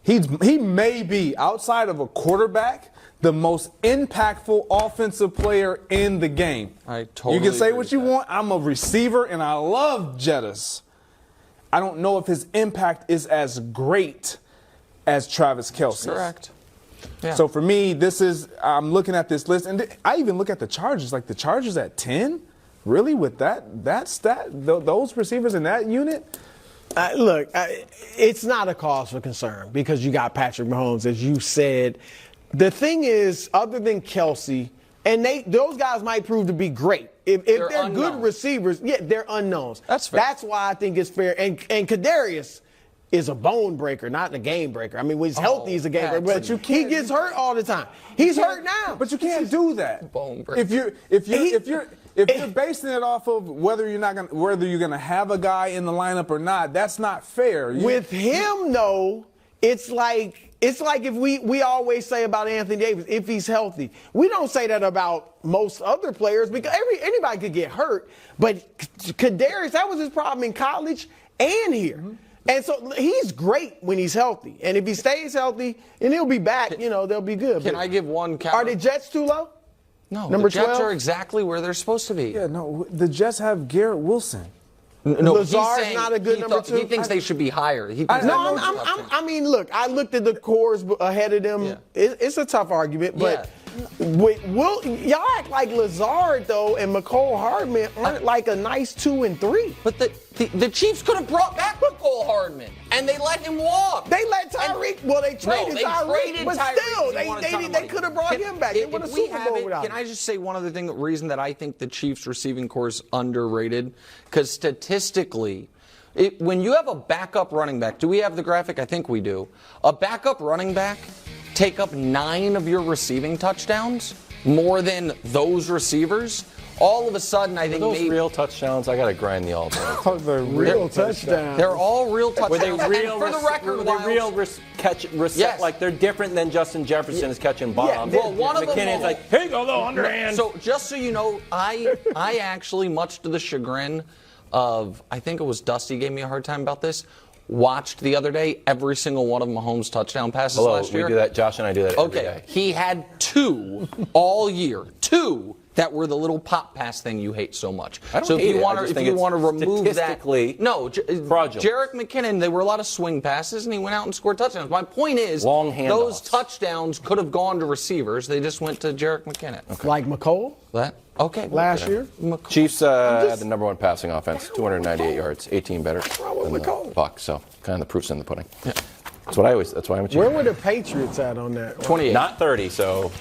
he may be, outside of a quarterback, the most impactful offensive player in the game. I totally You can say agree what you want. I'm a receiver, and I love Jettis. I don't know if his impact is as great as Travis Kelce. Correct. Yeah. So for me, I'm looking at this list, and I even look at the Chargers. Like the Chargers at 10? Really? With that stat? Those receivers in that unit? It's not a cause for concern because you got Patrick Mahomes, as you said. The thing is, other than Kelce, and those guys might prove to be great. If they're good receivers, they're unknowns. That's fair. That's why I think it's fair. And Kadarius is a bone breaker, not a game breaker. I mean, when he's healthy, he's a game breaker. But he gets hurt all the time. He's hurt now. But you can't do that. Bone breaker. If you're basing it off of whether you're gonna have a guy in the lineup or not, that's not fair. With him, though, it's like if we always say about Anthony Davis, if he's healthy. We don't say that about most other players because anybody could get hurt. But Kadarius, that was his problem in college and here. Mm-hmm. And so he's great when he's healthy. And if he stays healthy, and he'll be back, they'll be good. Can I give one counter? Are the Jets too low? No, Number the Jets 12? are exactly where they're supposed to be. Yeah, no, the Jets have Garrett Wilson. No, Lazard's not a good number 2. He thinks they should be higher. I mean, look, I looked at the cores ahead of them. Yeah. It's a tough argument, but y'all act like Lazard, though, and McCole Hardman aren't like a nice 2 and 3. But the Chiefs could have brought back McCole Hardman, and they let him walk. They let Tyreek. They traded Tyreek, but still, they could have brought him back. They won a Super Bowl without him. Can I just say one other thing? The reason that I think the Chiefs' receiving core is underrated, because statistically, when you have a backup running back, do we have the graphic? I think we do. A backup running back take up 9 of your receiving touchdowns, more than those receivers. All of a sudden, I think those real touchdowns. I gotta grind the all day. The real touchdowns. They're all real touchdowns. Were they real? For the record, were they real yes. Like they're different than Justin Jefferson is catching bombs. Well, one of them. McKinnon's like, here you go, though, underhand. So just so you know, I actually, much to the chagrin of, I think it was Dusty gave me a hard time about this, watched the other day every single one of Mahomes' touchdown passes last year. We do that. Josh and I do that every day. He had 2 all year. 2 that were the little pop pass thing you hate so much. I don't hate it. If you want to remove that, statistically fraudulent. Jarek McKinnon, there were a lot of swing passes, and he went out and scored touchdowns. My point is, those touchdowns could have gone to receivers. They just went to Jarek McKinnon. Okay. Like McCole? Last year? Chiefs had the number 1 passing offense, 298 yards, 18 better than the Bucs. So kind of the proof's in the pudding. Yeah. That's why I'm a Chief. Where were the Patriots at on that? 28. Not 30, so.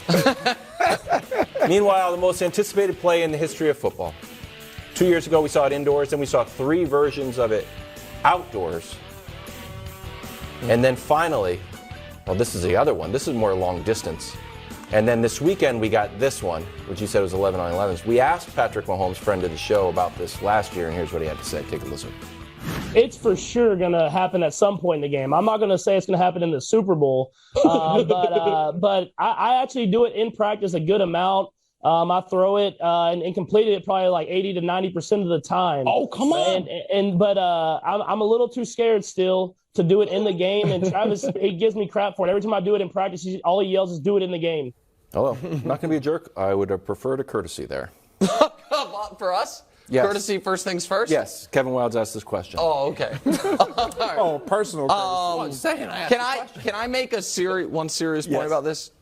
Meanwhile, the most anticipated play in the history of football. 2 years ago, we saw it indoors, then we saw 3 versions of it outdoors. And then finally, this is the other one. This is more long distance. And then this weekend, we got this one, which you said was 11 on 11s. We asked Patrick Mahomes, friend of the show, about this last year, and here's what he had to say. Take a listen. It's for sure going to happen at some point in the game. I'm not going to say it's going to happen in the Super Bowl, but I actually do it in practice a good amount. I throw it and completed it probably like 80 to 90% of the time. Oh, come on. But I'm a little too scared still to do it in the game. And Travis, he gives me crap for it. Every time I do it in practice, all he yells is do it in the game. Oh, not going to be a jerk. I would have preferred a courtesy there. For us? Yes. Courtesy first things first? Yes. Kevin Wildes asked this question. Oh, okay. Right. Oh, personal courtesy. Can I make one serious point about this?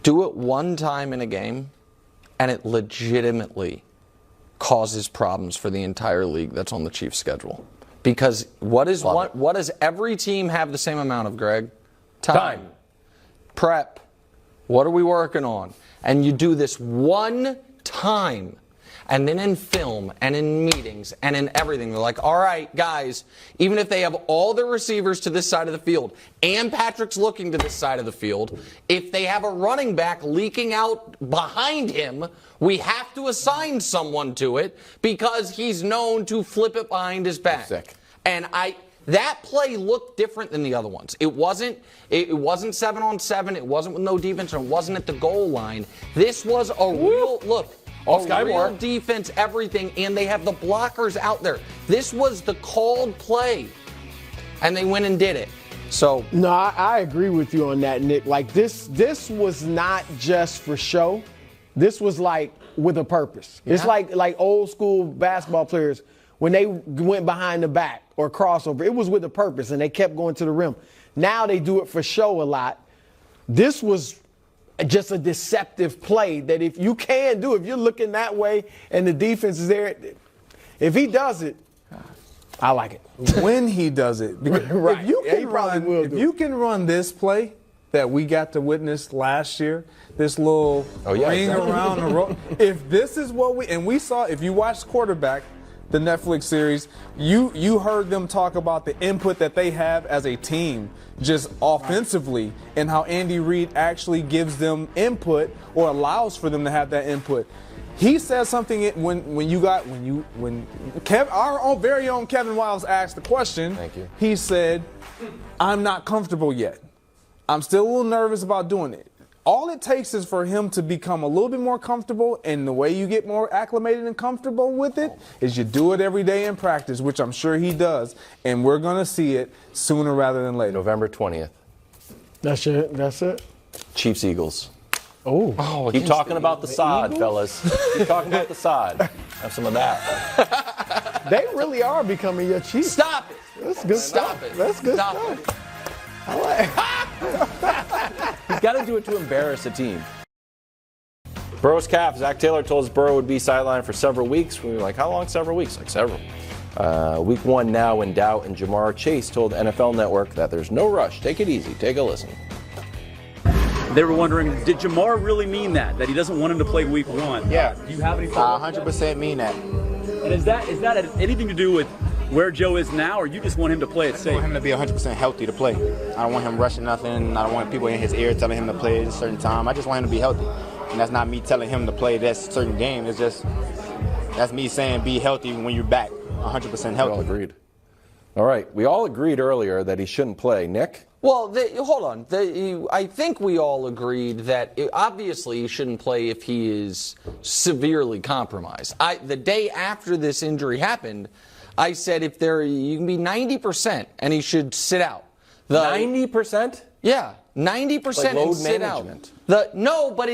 Do it one time in a game, and it legitimately causes problems for the entire league that's on the Chiefs' schedule. Because what does every team have the same amount of, Greg? Time. Prep. What are we working on? And you do this one time. And then in film and in meetings and in everything, they're like, all right, guys, even if they have all their receivers to this side of the field and Patrick's looking to this side of the field, if they have a running back leaking out behind him, we have to assign someone to it because he's known to flip it behind his back. Sick. And that play looked different than the other ones. It wasn't 7-on-7. It wasn't with no defense, and it wasn't at the goal line. This was a real look. Real defense, everything, and they have the blockers out there. This was the called play, and they went and did it. So no, I agree with you on that, Nick. Like this was not just for show. This was like with a purpose. Yeah. It's like old school basketball players when they went behind the back or crossover. It was with a purpose, and they kept going to the rim. Now they do it for show a lot. This was just a deceptive play that if you can do, if you're looking that way and the defense is there, if he does it, I like it. When he does it. Right. If you can run this play that we got to witness last year, this little ring around the road, if this is what we saw, if you watched Quarterback, the Netflix series, you heard them talk about the input that they have as a team, just offensively, and how Andy Reid actually gives them input or allows for them to have that input. He said something when our own very own Kevin Wiles asked the question. Thank you. He said, "I'm not comfortable yet. I'm still a little nervous about doing it." All it takes is for him to become a little bit more comfortable, and the way you get more acclimated and comfortable with it is you do it every day in practice, which I'm sure he does, and we're going to see it sooner rather than later. November 20th. That's it. Chiefs Eagles. Oh, Keep talking about the sod, fellas. Keep talking about the sod. Have some of that. They really are becoming your Chiefs. Stop it. That's good Stop stuff. it. That's good Stop stuff. it. He's got to do it to embarrass a team. Burrow's calf. Zach Taylor told us Burrow would be sidelined for several weeks. We were like, how long? Several weeks? Like several. Week 1 now in doubt, and Jamar Chase told NFL Network that there's no rush. Take it easy. Take a listen. They were wondering, did Jamar really mean that he doesn't want him to play week 1? Yeah. Do you have any I thoughts? 100% mean that. And is that anything to do with where Joe is now, or you just want him to play it I safe? want him to be 100% healthy to play. I don't want him rushing nothing. I don't want people in his ear telling him to play at a certain time. I just want him to be healthy. And that's not me telling him to play that certain game. It's just, that's me saying be healthy when you're back 100% healthy. We all agreed. All right. We all agreed earlier that he shouldn't play. Nick? Well, hold on. I think we all agreed that obviously he shouldn't play if he is severely compromised. The day after this injury happened, I said you can be 90% and he should sit out. 90%? Yeah, 90% Like load and sit management. out. No, but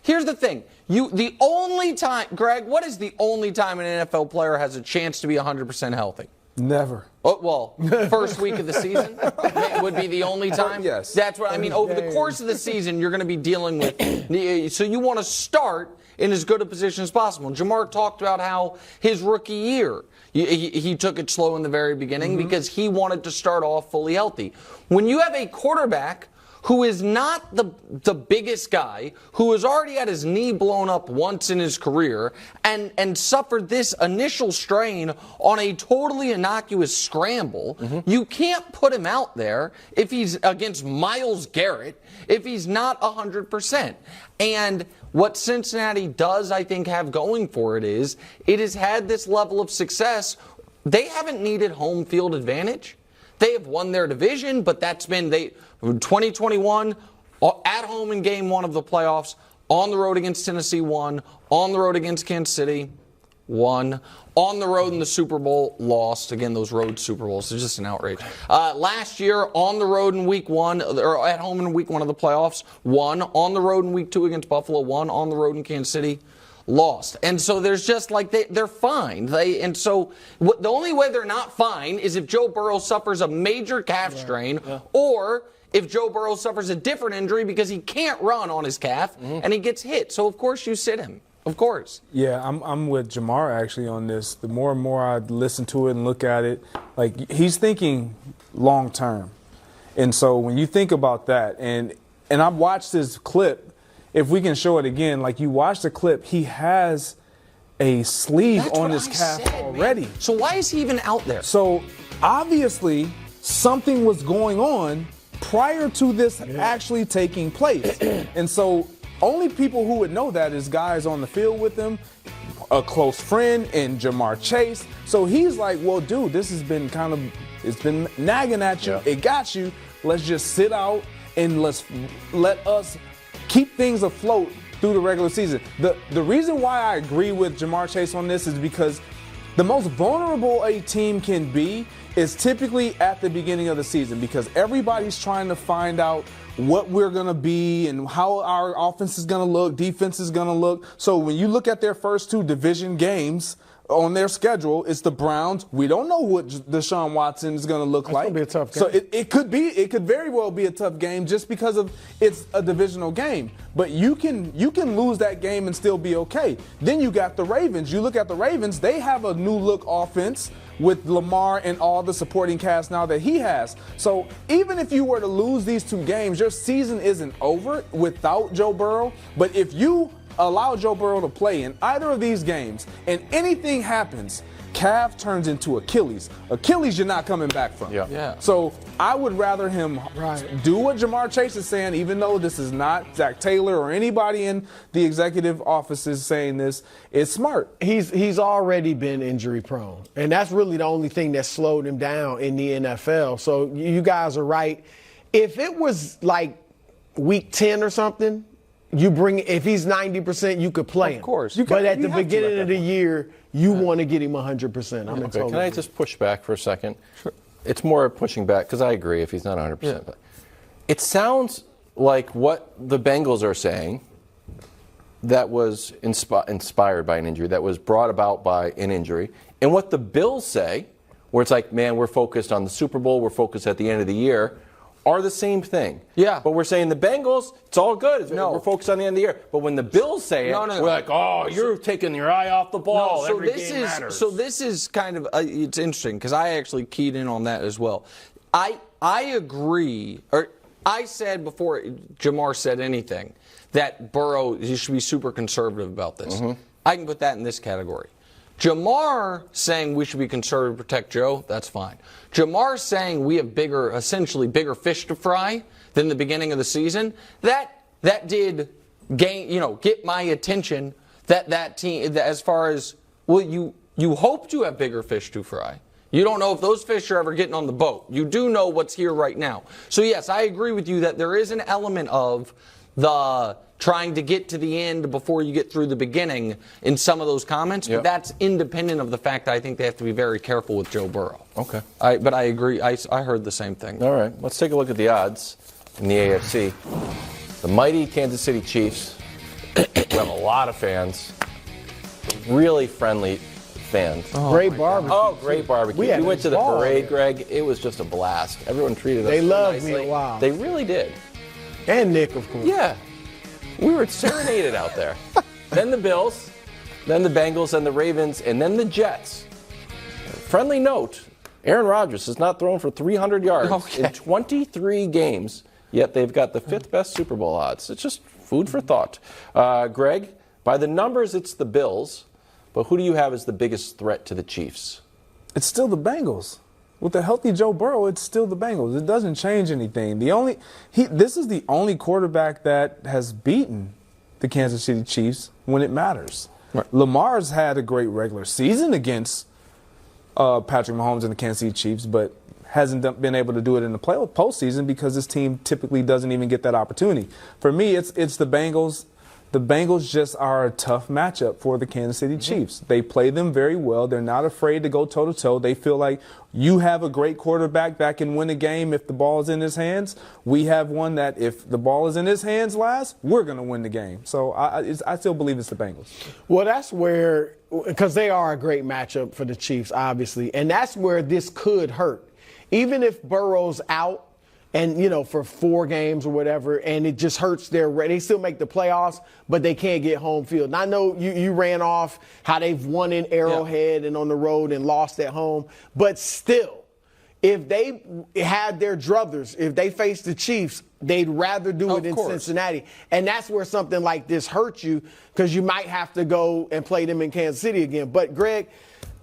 here's the thing. The only time, Greg, what is the only time an NFL player has a chance to be 100% healthy? Never. Oh, well, first week of the season would be the only time? Yes. That's what I mean. Over the course of the season, you're going to be dealing with. So you want to start in as good a position as possible. Jamar talked about how his rookie year, he took it slow in the very beginning because he wanted to start off fully healthy. When you have a quarterback who is not the biggest guy, who has already had his knee blown up once in his career and suffered this initial strain on a totally innocuous scramble, you can't put him out there if he's against Myles Garrett, if he's not 100%. And what Cincinnati does, I think, have going for it is it has had this level of success. They haven't needed home field advantage. They have won their division, but that's been 2021 at home in game 1 of the playoffs, on the road against Tennessee, won, on the road against Kansas City, won, on the road in the Super Bowl, lost. Again, those road Super Bowls, it's just an outrage. Last year, on the road in week 1, or at home in week 1 of the playoffs, won, on the road in week 2 against Buffalo, won, on the road in Kansas City, lost. And so there's just like they're fine. The only way they're not fine is if Joe Burrow suffers a major calf strain or if Joe Burrow suffers a different injury because he can't run on his calf and he gets hit. So of course you sit him. Of course. Yeah, I'm with Jamar actually on this. The more and more I listen to it and look at it, like he's thinking long term. And so when you think about that, and I've watched this clip. If we can show it again, like you watch the clip, he has a sleeve on his calf already. Man. So why is he even out there? So obviously something was going on prior to this actually taking place. And so only people who would know that is guys on the field with him, a close friend, and Jamar Chase. So he's like, well, dude, this has been it's been nagging at you. Yeah. It got you. Let's just sit out and let us keep things afloat through the regular season. The reason why I agree with Jamar Chase on this is because the most vulnerable a team can be is typically at the beginning of the season because everybody's trying to find out what we're going to be and how our offense is going to look, defense is going to look. So when you look at their first 2 division games on their schedule, it's the Browns. We don't know what Deshaun Watson is going to look like. It's going to be a tough game. So it could very well be a tough game just because of it's a divisional game. But you can lose that game and still be okay. Then you got the Ravens. You look at the Ravens, they have a new look offense with Lamar and all the supporting cast now that he has. So even if you were to lose these 2 games, your season isn't over without Joe Burrow. But if you allow Joe Burrow to play in either of these games and anything happens, calf turns into Achilles. Achilles, you're not coming back from. Yeah. So I would rather him do what Jamar Chase is saying, even though this is not Zach Taylor or anybody in the executive offices saying this. It's smart. He's already been injury prone, and that's really the only thing that slowed him down in the NFL. So you guys are right. If it was like week 10 or something, if he's 90%, you could play him. Of course. But at the beginning of the year, you want to get him 100%. Okay, can I just push back for a second? Sure. It's more pushing back because I agree if he's not 100%. Yeah. But it sounds like what the Bengals are saying that was inspired by an injury, that was brought about by an injury, and what the Bills say, where it's like, man, we're focused on the Super Bowl, we're focused at the end of the year, are the same thing. Yeah. But we're saying the Bengals, it's all good. We're focused on the end of the year. But when the Bills say it, we're like, oh, you're taking your eye off the ball. Every game matters. So this is kind of, it's interesting because I actually keyed in on that as well. I agree, or I said before Jamar said anything, that Burrow, you should be super conservative about this. Mm-hmm. I can put that in this category. Jamar saying we should be conservative to protect Joe, that's fine. Jamar saying we have essentially bigger fish to fry than the beginning of the season, that did get my attention. That team, as far as, well, you hope to have bigger fish to fry. You don't know if those fish are ever getting on the boat. You do know what's here right now. So yes, I agree with you that there is an element of the trying to get to the end before you get through the beginning in some of those comments, but that's independent of the fact that I think they have to be very careful with Joe Burrow. Okay. But I agree. I heard the same thing. All right. Let's take a look at the odds in the AFC. The mighty Kansas City Chiefs who have a lot of fans, really friendly fans. Great barbecue. Oh, great barbecue. We went to the parade, Greg. It was just a blast. Everyone treated us They so loved nicely. me a while. They really did. And Nick, of course. Yeah. We were serenaded out there. Then the Bills, then the Bengals, and the Ravens, and then the Jets. Friendly note, Aaron Rodgers has not thrown for 300 yards in 23 games, yet they've got the 5th best Super Bowl odds. It's just food for thought. Greg, by the numbers, it's the Bills, but who do you have as the biggest threat to the Chiefs? It's still the Bengals. With a healthy Joe Burrow, it's still the Bengals. It doesn't change anything. This is the only quarterback that has beaten the Kansas City Chiefs when it matters. Right. Lamar's had a great regular season against Patrick Mahomes and the Kansas City Chiefs, but hasn't been able to do it in the postseason because this team typically doesn't even get that opportunity. For me, it's the Bengals. The Bengals just are a tough matchup for the Kansas City Chiefs. They play them very well. They're not afraid to go toe-to-toe. They feel like you have a great quarterback that can win a game if the ball is in his hands. We have one that if the ball is in his hands last, we're going to win the game. So I still believe it's the Bengals. Well, that's where, because they are a great matchup for the Chiefs, obviously, and that's where this could hurt. Even if Burrow's out, and, for 4 games or whatever, and it just hurts they still make the playoffs, but they can't get home field. And I know you ran off how they've won in Arrowhead and on the road and lost at home, but still, if they had their druthers, if they faced the Chiefs, they'd rather do it in Cincinnati. And that's where something like this hurts you because you might have to go and play them in Kansas City again. But, Greg,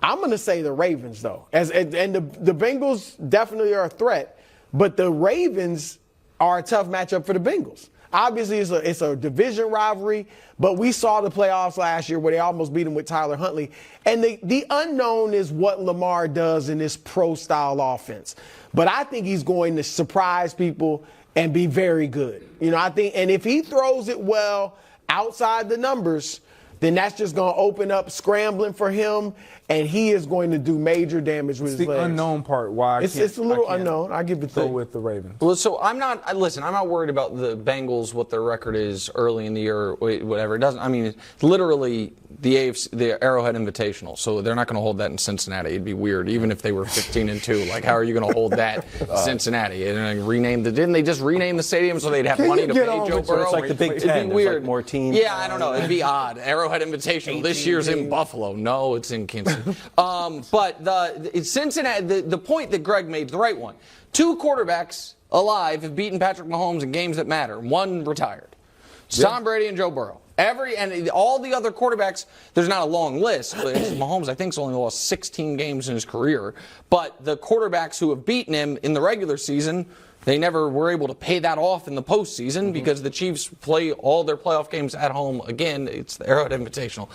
I'm going to say the Ravens, though. And the Bengals definitely are a threat. But the Ravens are a tough matchup for the Bengals. Obviously, it's a division rivalry, but we saw the playoffs last year where they almost beat them with Tyler Huntley. And the unknown is what Lamar does in this pro-style offense. But I think he's going to surprise people and be very good. I think, and if he throws it well outside the numbers, then that's just going to open up scrambling for him, and he is going to do major damage with his legs. It's the unknown part. Why it's a little unknown. I give it to you. With the Ravens. Well, so I'm not worried about the Bengals, what their record is early in the year, whatever. It doesn't. I mean, it's literally the Arrowhead Invitational, so they're not going to hold that in Cincinnati. It'd be weird, even if they were 15-2. Like, how are you going to hold that in Cincinnati? And didn't they just rename the stadium so they'd have money to pay Joe Burrow? It's like the Big Ten. It'd be weird. Like more teams. Yeah, I don't know. It'd be odd. Arrowhead Invitational. This year's in Buffalo. No, it's in Kansas. But Cincinnati, the point that Greg made is the right one. 2 quarterbacks alive have beaten Patrick Mahomes in games that matter. 1 retired. It's Tom Brady and Joe Burrow. And all the other quarterbacks, there's not a long list. Mahomes, I think, has only lost 16 games in his career. But the quarterbacks who have beaten him in the regular season, they never were able to pay that off in the postseason because the Chiefs play all their playoff games at home. Again, it's the Arrowhead Invitational.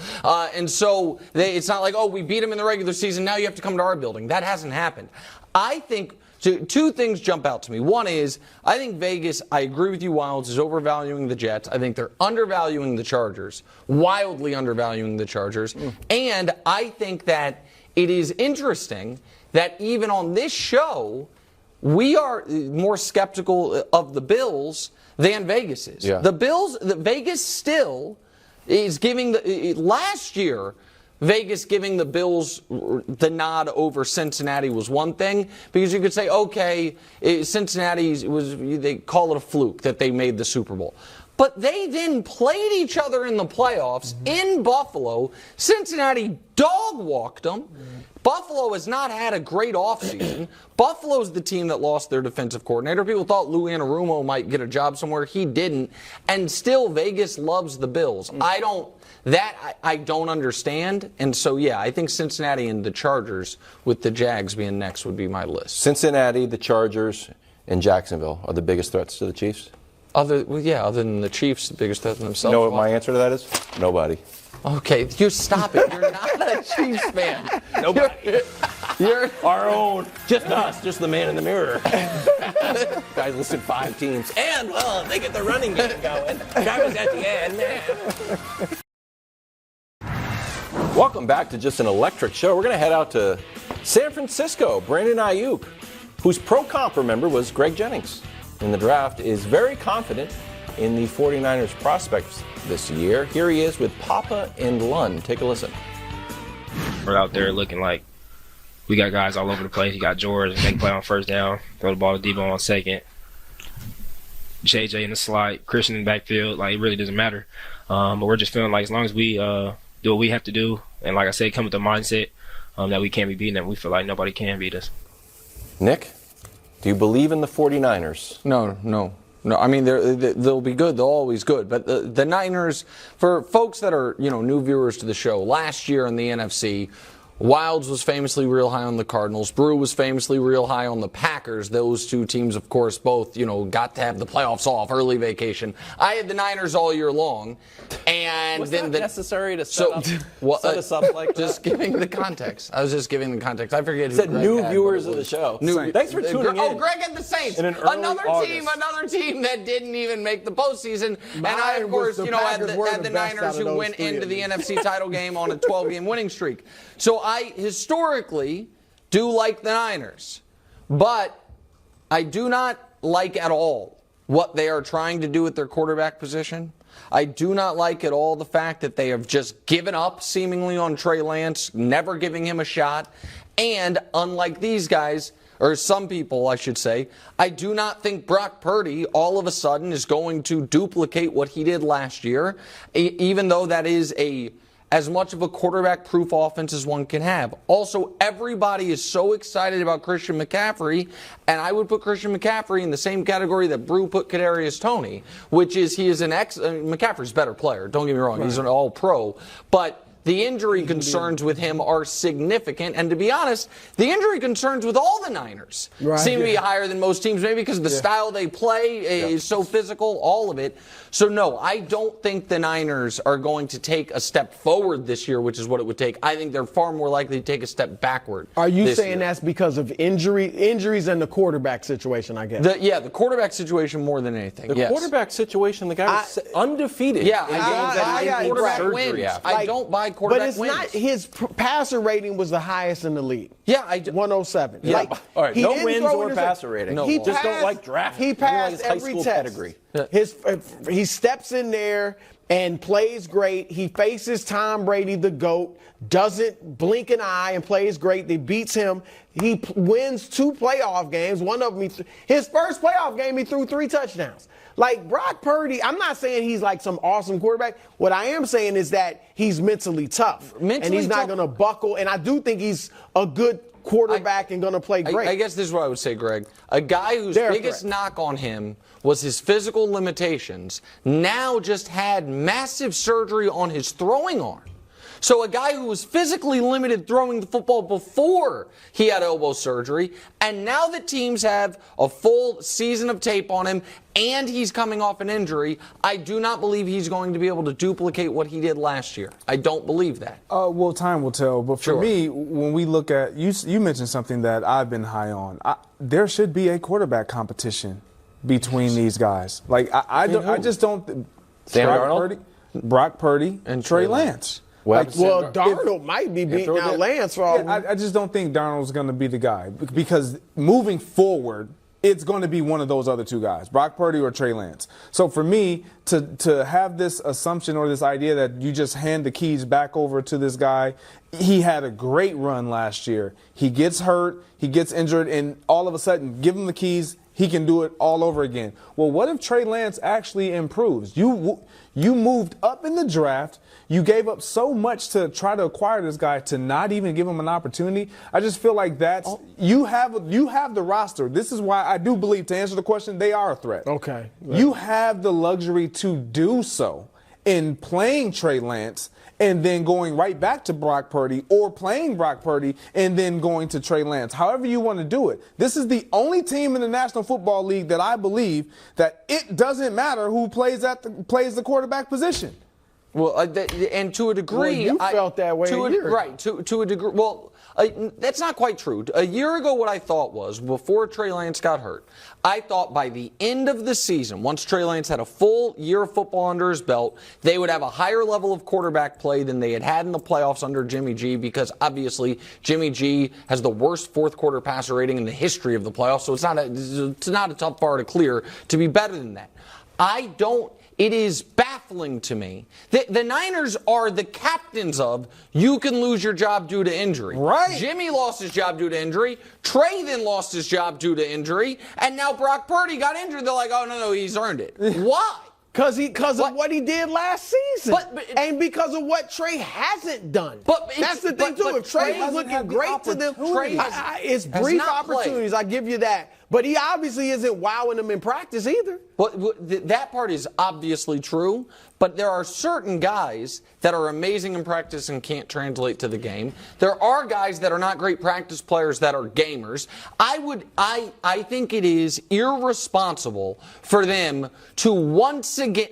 And so it's not like, oh, we beat them in the regular season, now you have to come to our building. That hasn't happened. I think two things jump out to me. One is, I think Vegas, I agree with you, Wilds, is overvaluing the Jets. I think they're undervaluing the Chargers, wildly undervaluing the Chargers. And I think that it is interesting that even on this show, we are more skeptical of the Bills than Vegas is. Yeah. Vegas still is giving last year, Vegas giving the Bills the nod over Cincinnati was one thing, because you could say, okay, Cincinnati they call it a fluke that they made the Super Bowl. But they then played each other in the playoffs in Buffalo. Cincinnati dog-walked them. Buffalo has not had a great offseason. Buffalo's the team that lost their defensive coordinator. People thought Lou Anarumo might get a job somewhere. He didn't. And still, Vegas loves the Bills. I don't understand. And so, yeah, I think Cincinnati and the Chargers, with the Jags being next, would be my list. Cincinnati, the Chargers, and Jacksonville are the biggest threats to the Chiefs? Other than the Chiefs, the biggest threat to themselves. You know what my answer to that is? Nobody. Okay, you stop it. You're not a Chiefs fan. Nobody. You're our own. Just us. Just the man in the mirror. Guys listed 5 teams. And, well, they get the running game going. Travis at the end. Welcome back to Just an Electric Show. We're going to head out to San Francisco. Brandon Ayuk, whose pro comp, remember, was Greg Jennings in the draft, is very confident in the 49ers prospects this year. Here he is with Papa and Lund. Take a listen. We're out there looking like we got guys all over the place. You got George, make a play on first down, throw the ball to Debo on second. JJ in the slot, Christian in the backfield. Like, it really doesn't matter. But we're just feeling like as long as we do what we have to do, and like I said, come with the mindset that we can't be beaten, and we feel like nobody can beat us. Nick, do you believe in the 49ers? No. I mean, they'll be good. They'll always good. But the Niners, for folks that are new viewers to the show, last year in the NFC, Wilds was famously real high on the Cardinals. Brew was famously real high on the Packers. Those two teams, of course, both got to have the playoffs off, early vacation. I had the Niners all year long, and was then that necessary to set us up like that? Just giving the context. I was just giving the context. I forget who said. Greg New had, viewers of the show. Thanks for tuning in. Oh, Greg had the Saints. Another team that didn't even make the postseason. And I, of course, had the Niners who went into the NFC title game on a 12-game winning streak. So I historically do like the Niners, but I do not like at all what they are trying to do with their quarterback position. I do not like at all the fact that they have just given up seemingly on Trey Lance, never giving him a shot. And unlike these guys, or some people I should say, I do not think Brock Purdy all of a sudden is going to duplicate what he did last year, even though that is as much of a quarterback-proof offense as one can have. Also, everybody is so excited about Christian McCaffrey, and I would put Christian McCaffrey in the same category that Brew put Kadarius Toney, which is he is McCaffrey's a better player, don't get me wrong, he's an all-pro, but the injury concerns with him are significant, and to be honest, the injury concerns with all the Niners seem to be higher than most teams, maybe because of the style they play is so physical, all of it. So no, I don't think the Niners are going to take a step forward this year, which is what it would take. I think they're far more likely to take a step backward. Are you saying that's because of injuries and the quarterback situation, I guess? The quarterback situation more than anything. The quarterback situation, the guy was undefeated. Yeah, I don't buy quarterback wins. But it's not his passer rating was the highest in the league. Yeah, 107. Yeah. All right, no wins or passer rating. No, he just don't like drafting. He passed every test. Pedigree. He steps in there and plays great. He faces Tom Brady, the GOAT, doesn't blink an eye and plays great. They beats him. He wins 2 playoff games. One of them, his first playoff game, he threw 3 touchdowns. Like Brock Purdy, I'm not saying he's like some awesome quarterback. What I am saying is that he's mentally tough. And he's not going to buckle. And I do think he's a good quarterback and going to play great. I guess this is what I would say, Greg. A guy whose They're a biggest threat. knock on him was his physical limitations, now just had massive surgery on his throwing arm. So a guy who was physically limited throwing the football before he had elbow surgery, and now that teams have a full season of tape on him and he's coming off an injury, I do not believe he's going to be able to duplicate what he did last year. I don't believe that. Well, time will tell. But for me, when we look at you mentioned something that I've been high on. There should be a quarterback competition between these guys. Like I just don't. Brock Purdy, and Trey Lance. Well, Darnold might be beating out Lance for all. I just don't think Darnold's going to be the guy because moving forward, it's going to be one of those other two guys, Brock Purdy or Trey Lance. So for me, to have this assumption or this idea that you just hand the keys back over to this guy, he had a great run last year. He gets hurt, he gets injured, and all of a sudden, give him the keys, he can do it all over again. Well, what if Trey Lance actually improves? You moved up in the draft. You gave up so much to try to acquire this guy to not even give him an opportunity. I just feel like you have the roster. This is why I do believe, to answer the question, they are a threat. Okay. Right. You have the luxury to do so in playing Trey Lance and then going right back to Brock Purdy, or playing Brock Purdy and then going to Trey Lance. However you want to do it. This is the only team in the National Football League that I believe that it doesn't matter who plays the quarterback position. Well, and to a degree, you felt that way a year ago. Right, to a degree. Well, that's not quite true. A year ago, what I thought was, before Trey Lance got hurt, I thought by the end of the season, once Trey Lance had a full year of football under his belt, they would have a higher level of quarterback play than they had in the playoffs under Jimmy G, because obviously Jimmy G has the worst fourth quarter passer rating in the history of the playoffs, so it's not a tough bar to clear to be better than that. It is baffling to me that the Niners are the captains of you can lose your job due to injury. Right. Jimmy lost his job due to injury. Trey then lost his job due to injury. And now Brock Purdy got injured. They're like, oh, no, he's earned it. Why? Because of what he did last season. And because of what Trey hasn't done. That's the thing, too. If Trey was looking great to them, it's brief opportunities. I give you that. But he obviously isn't wowing them in practice either. That part is obviously true, but there are certain guys that are amazing in practice and can't translate to the game. There are guys that are not great practice players that are gamers. I think it is irresponsible for them to once again,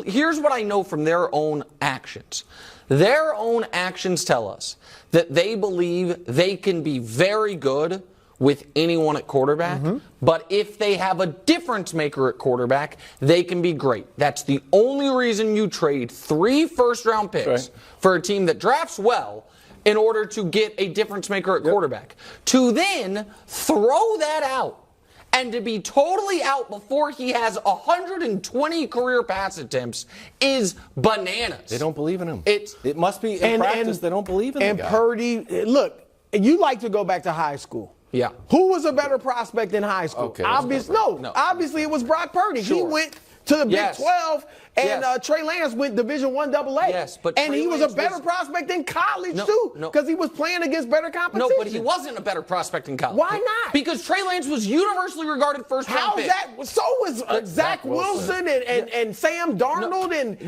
here's what I know from their own actions. Their own actions tell us that they believe they can be very good with anyone at quarterback, but if they have a difference maker at quarterback, they can be great. That's the only reason you trade 3 first-round picks for a team that drafts well in order to get a difference maker at quarterback. To then throw that out and to be totally out before he has 120 career pass attempts is bananas. They don't believe in him. It must be in practice they don't believe in him. And Purdy, look, you like to go back to high school. Yeah. Who was a better prospect in high school? Okay, obviously it was Brock Purdy. He went to the Big 12, and Trey Lance went Division I AA. Yes, but and he was a better prospect in college too, because he was playing against better competition. No, but he wasn't a better prospect in college. Why not? Because Trey Lance was universally regarded first-round pick. So was Zach Wilson and Sam Darnold and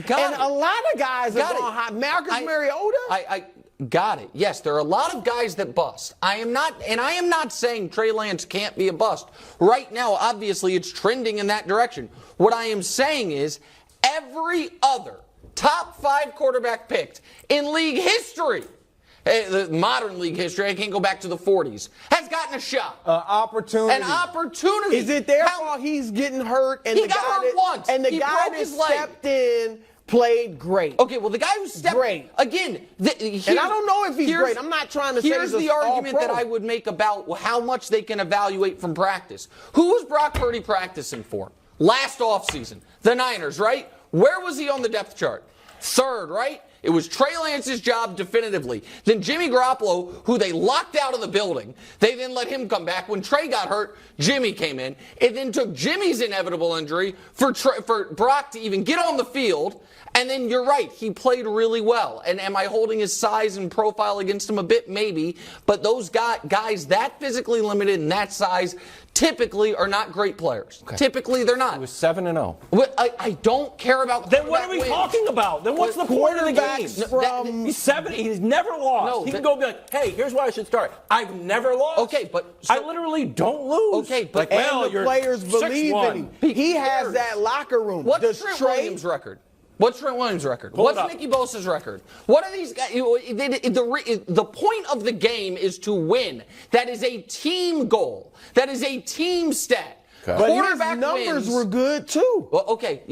a lot of guys have gone high. Marcus Mariota. Got it. Yes, there are a lot of guys that bust. I am not saying Trey Lance can't be a bust. Right now, obviously, it's trending in that direction. What I am saying is every other top 5 quarterback picked in league history, the modern league history, I can't go back to the 40s, has gotten a shot. Opportunity. An opportunity. Is it their fault he's getting hurt? And he got hurt once. And the guy that stepped in played great. Okay, well, the guy who stepped again, and I don't know if he's great. I'm not trying to say here's the argument that I would make about how much they can evaluate from practice. Who was Brock Purdy practicing for last offseason? The Niners, right? Where was he on the depth chart? 3rd, right? It was Trey Lance's job definitively. Then Jimmy Garoppolo, who they locked out of the building, they then let him come back. When Trey got hurt, Jimmy came in. It then took Jimmy's inevitable injury for Brock to even get on the field. And then you're right, he played really well. And am I holding his size and profile against him a bit? Maybe. But those guys that physically limited and that size typically are not great players. Okay. Typically, they're not. He was 7-0. I don't care about. Then what are we talking about? Then what's the point of the game? He's 7. He's never lost. No, he can go be like, hey, here's why I should start. I've never lost. Okay, but I literally don't lose. Okay, but and the players believe in him. He has that locker room. What's Trent Williams' record? What's Trent Williams' record? What's Nicky Bosa's record? What are these guys? The point of the game is to win. That is a team goal. That is a team stat. Okay. But his numbers were good too. Well, okay,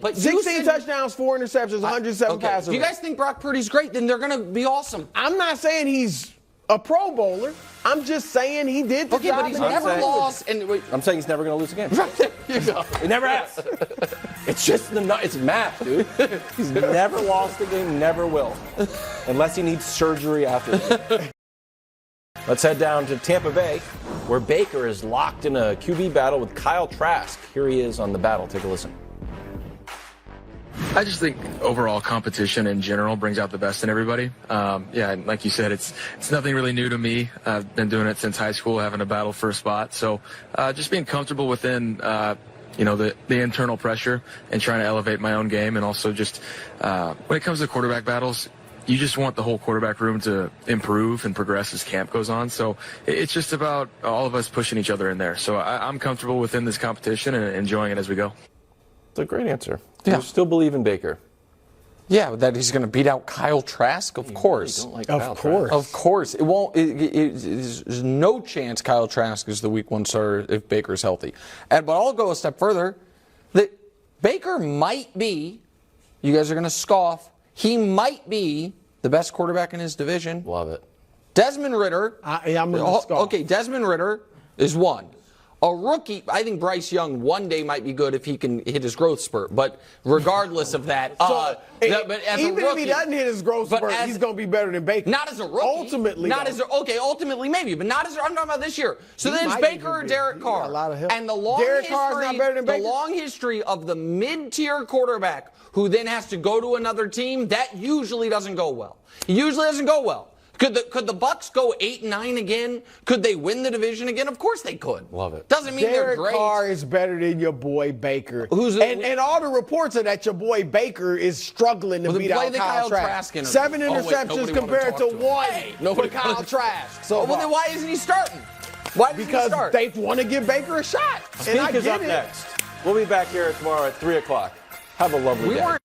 but 16 touchdowns, 4 interceptions, 107 passes. If you guys think Brock Purdy's great, then they're going to be awesome. I'm not saying he's a Pro Bowler. I'm just saying he did the job. But he's never lost. I'm saying he's never going to lose again. Right there you go. He never has. It's just it's math, dude. He's never lost a game, never will, unless he needs surgery after. Let's head down to Tampa Bay, where Baker is locked in a QB battle with Kyle Trask. Here he is on the battle. Take a listen. I just think overall competition in general brings out the best in everybody. And like you said, it's nothing really new to me. I've been doing it since high school, having a battle for a spot. So just being comfortable within, the internal pressure and trying to elevate my own game. And also just when it comes to quarterback battles, you just want the whole quarterback room to improve and progress as camp goes on. So it's just about all of us pushing each other in there. So I'm comfortable within this competition and enjoying it as we go. It's a great answer. Yeah. You still believe in Baker? Yeah, that he's going to beat out Kyle Trask? Of course. Really don't like Kyle Trask. Of course. It won't. There's no chance Kyle Trask is the week 1 starter if Baker's healthy. But I'll go a step further. That Baker might be, you guys are going to scoff, he might be the best quarterback in his division. Love it. Desmond Ritter. I'm going to scoff. Okay, Desmond Ritter is 1. A rookie, I think Bryce Young one day might be good if he can hit his growth spurt. But regardless of that, even if he doesn't hit his growth spurt, he's going to be better than Baker. Not as a rookie. Ultimately, ultimately maybe, but not as I'm talking about this year. So then it's Baker or Derek Carr. A lot of help. And the long Derek Carr's not better than Baker. The long history of the mid-tier quarterback who then has to go to another team, that usually doesn't go well. It usually doesn't go well. Could the Bucs go 8-9 again? Could they win the division again? Of course they could. Love it. Doesn't mean they're great. Derek Carr is better than your boy Baker. And all the reports are that your boy Baker is struggling to beat out Kyle Trask. 7 interceptions compared to 1 for Kyle Trask. So then why isn't he starting? Because they want to give Baker a shot. Speak is up next. We'll be back here tomorrow at 3 o'clock. Have a lovely day.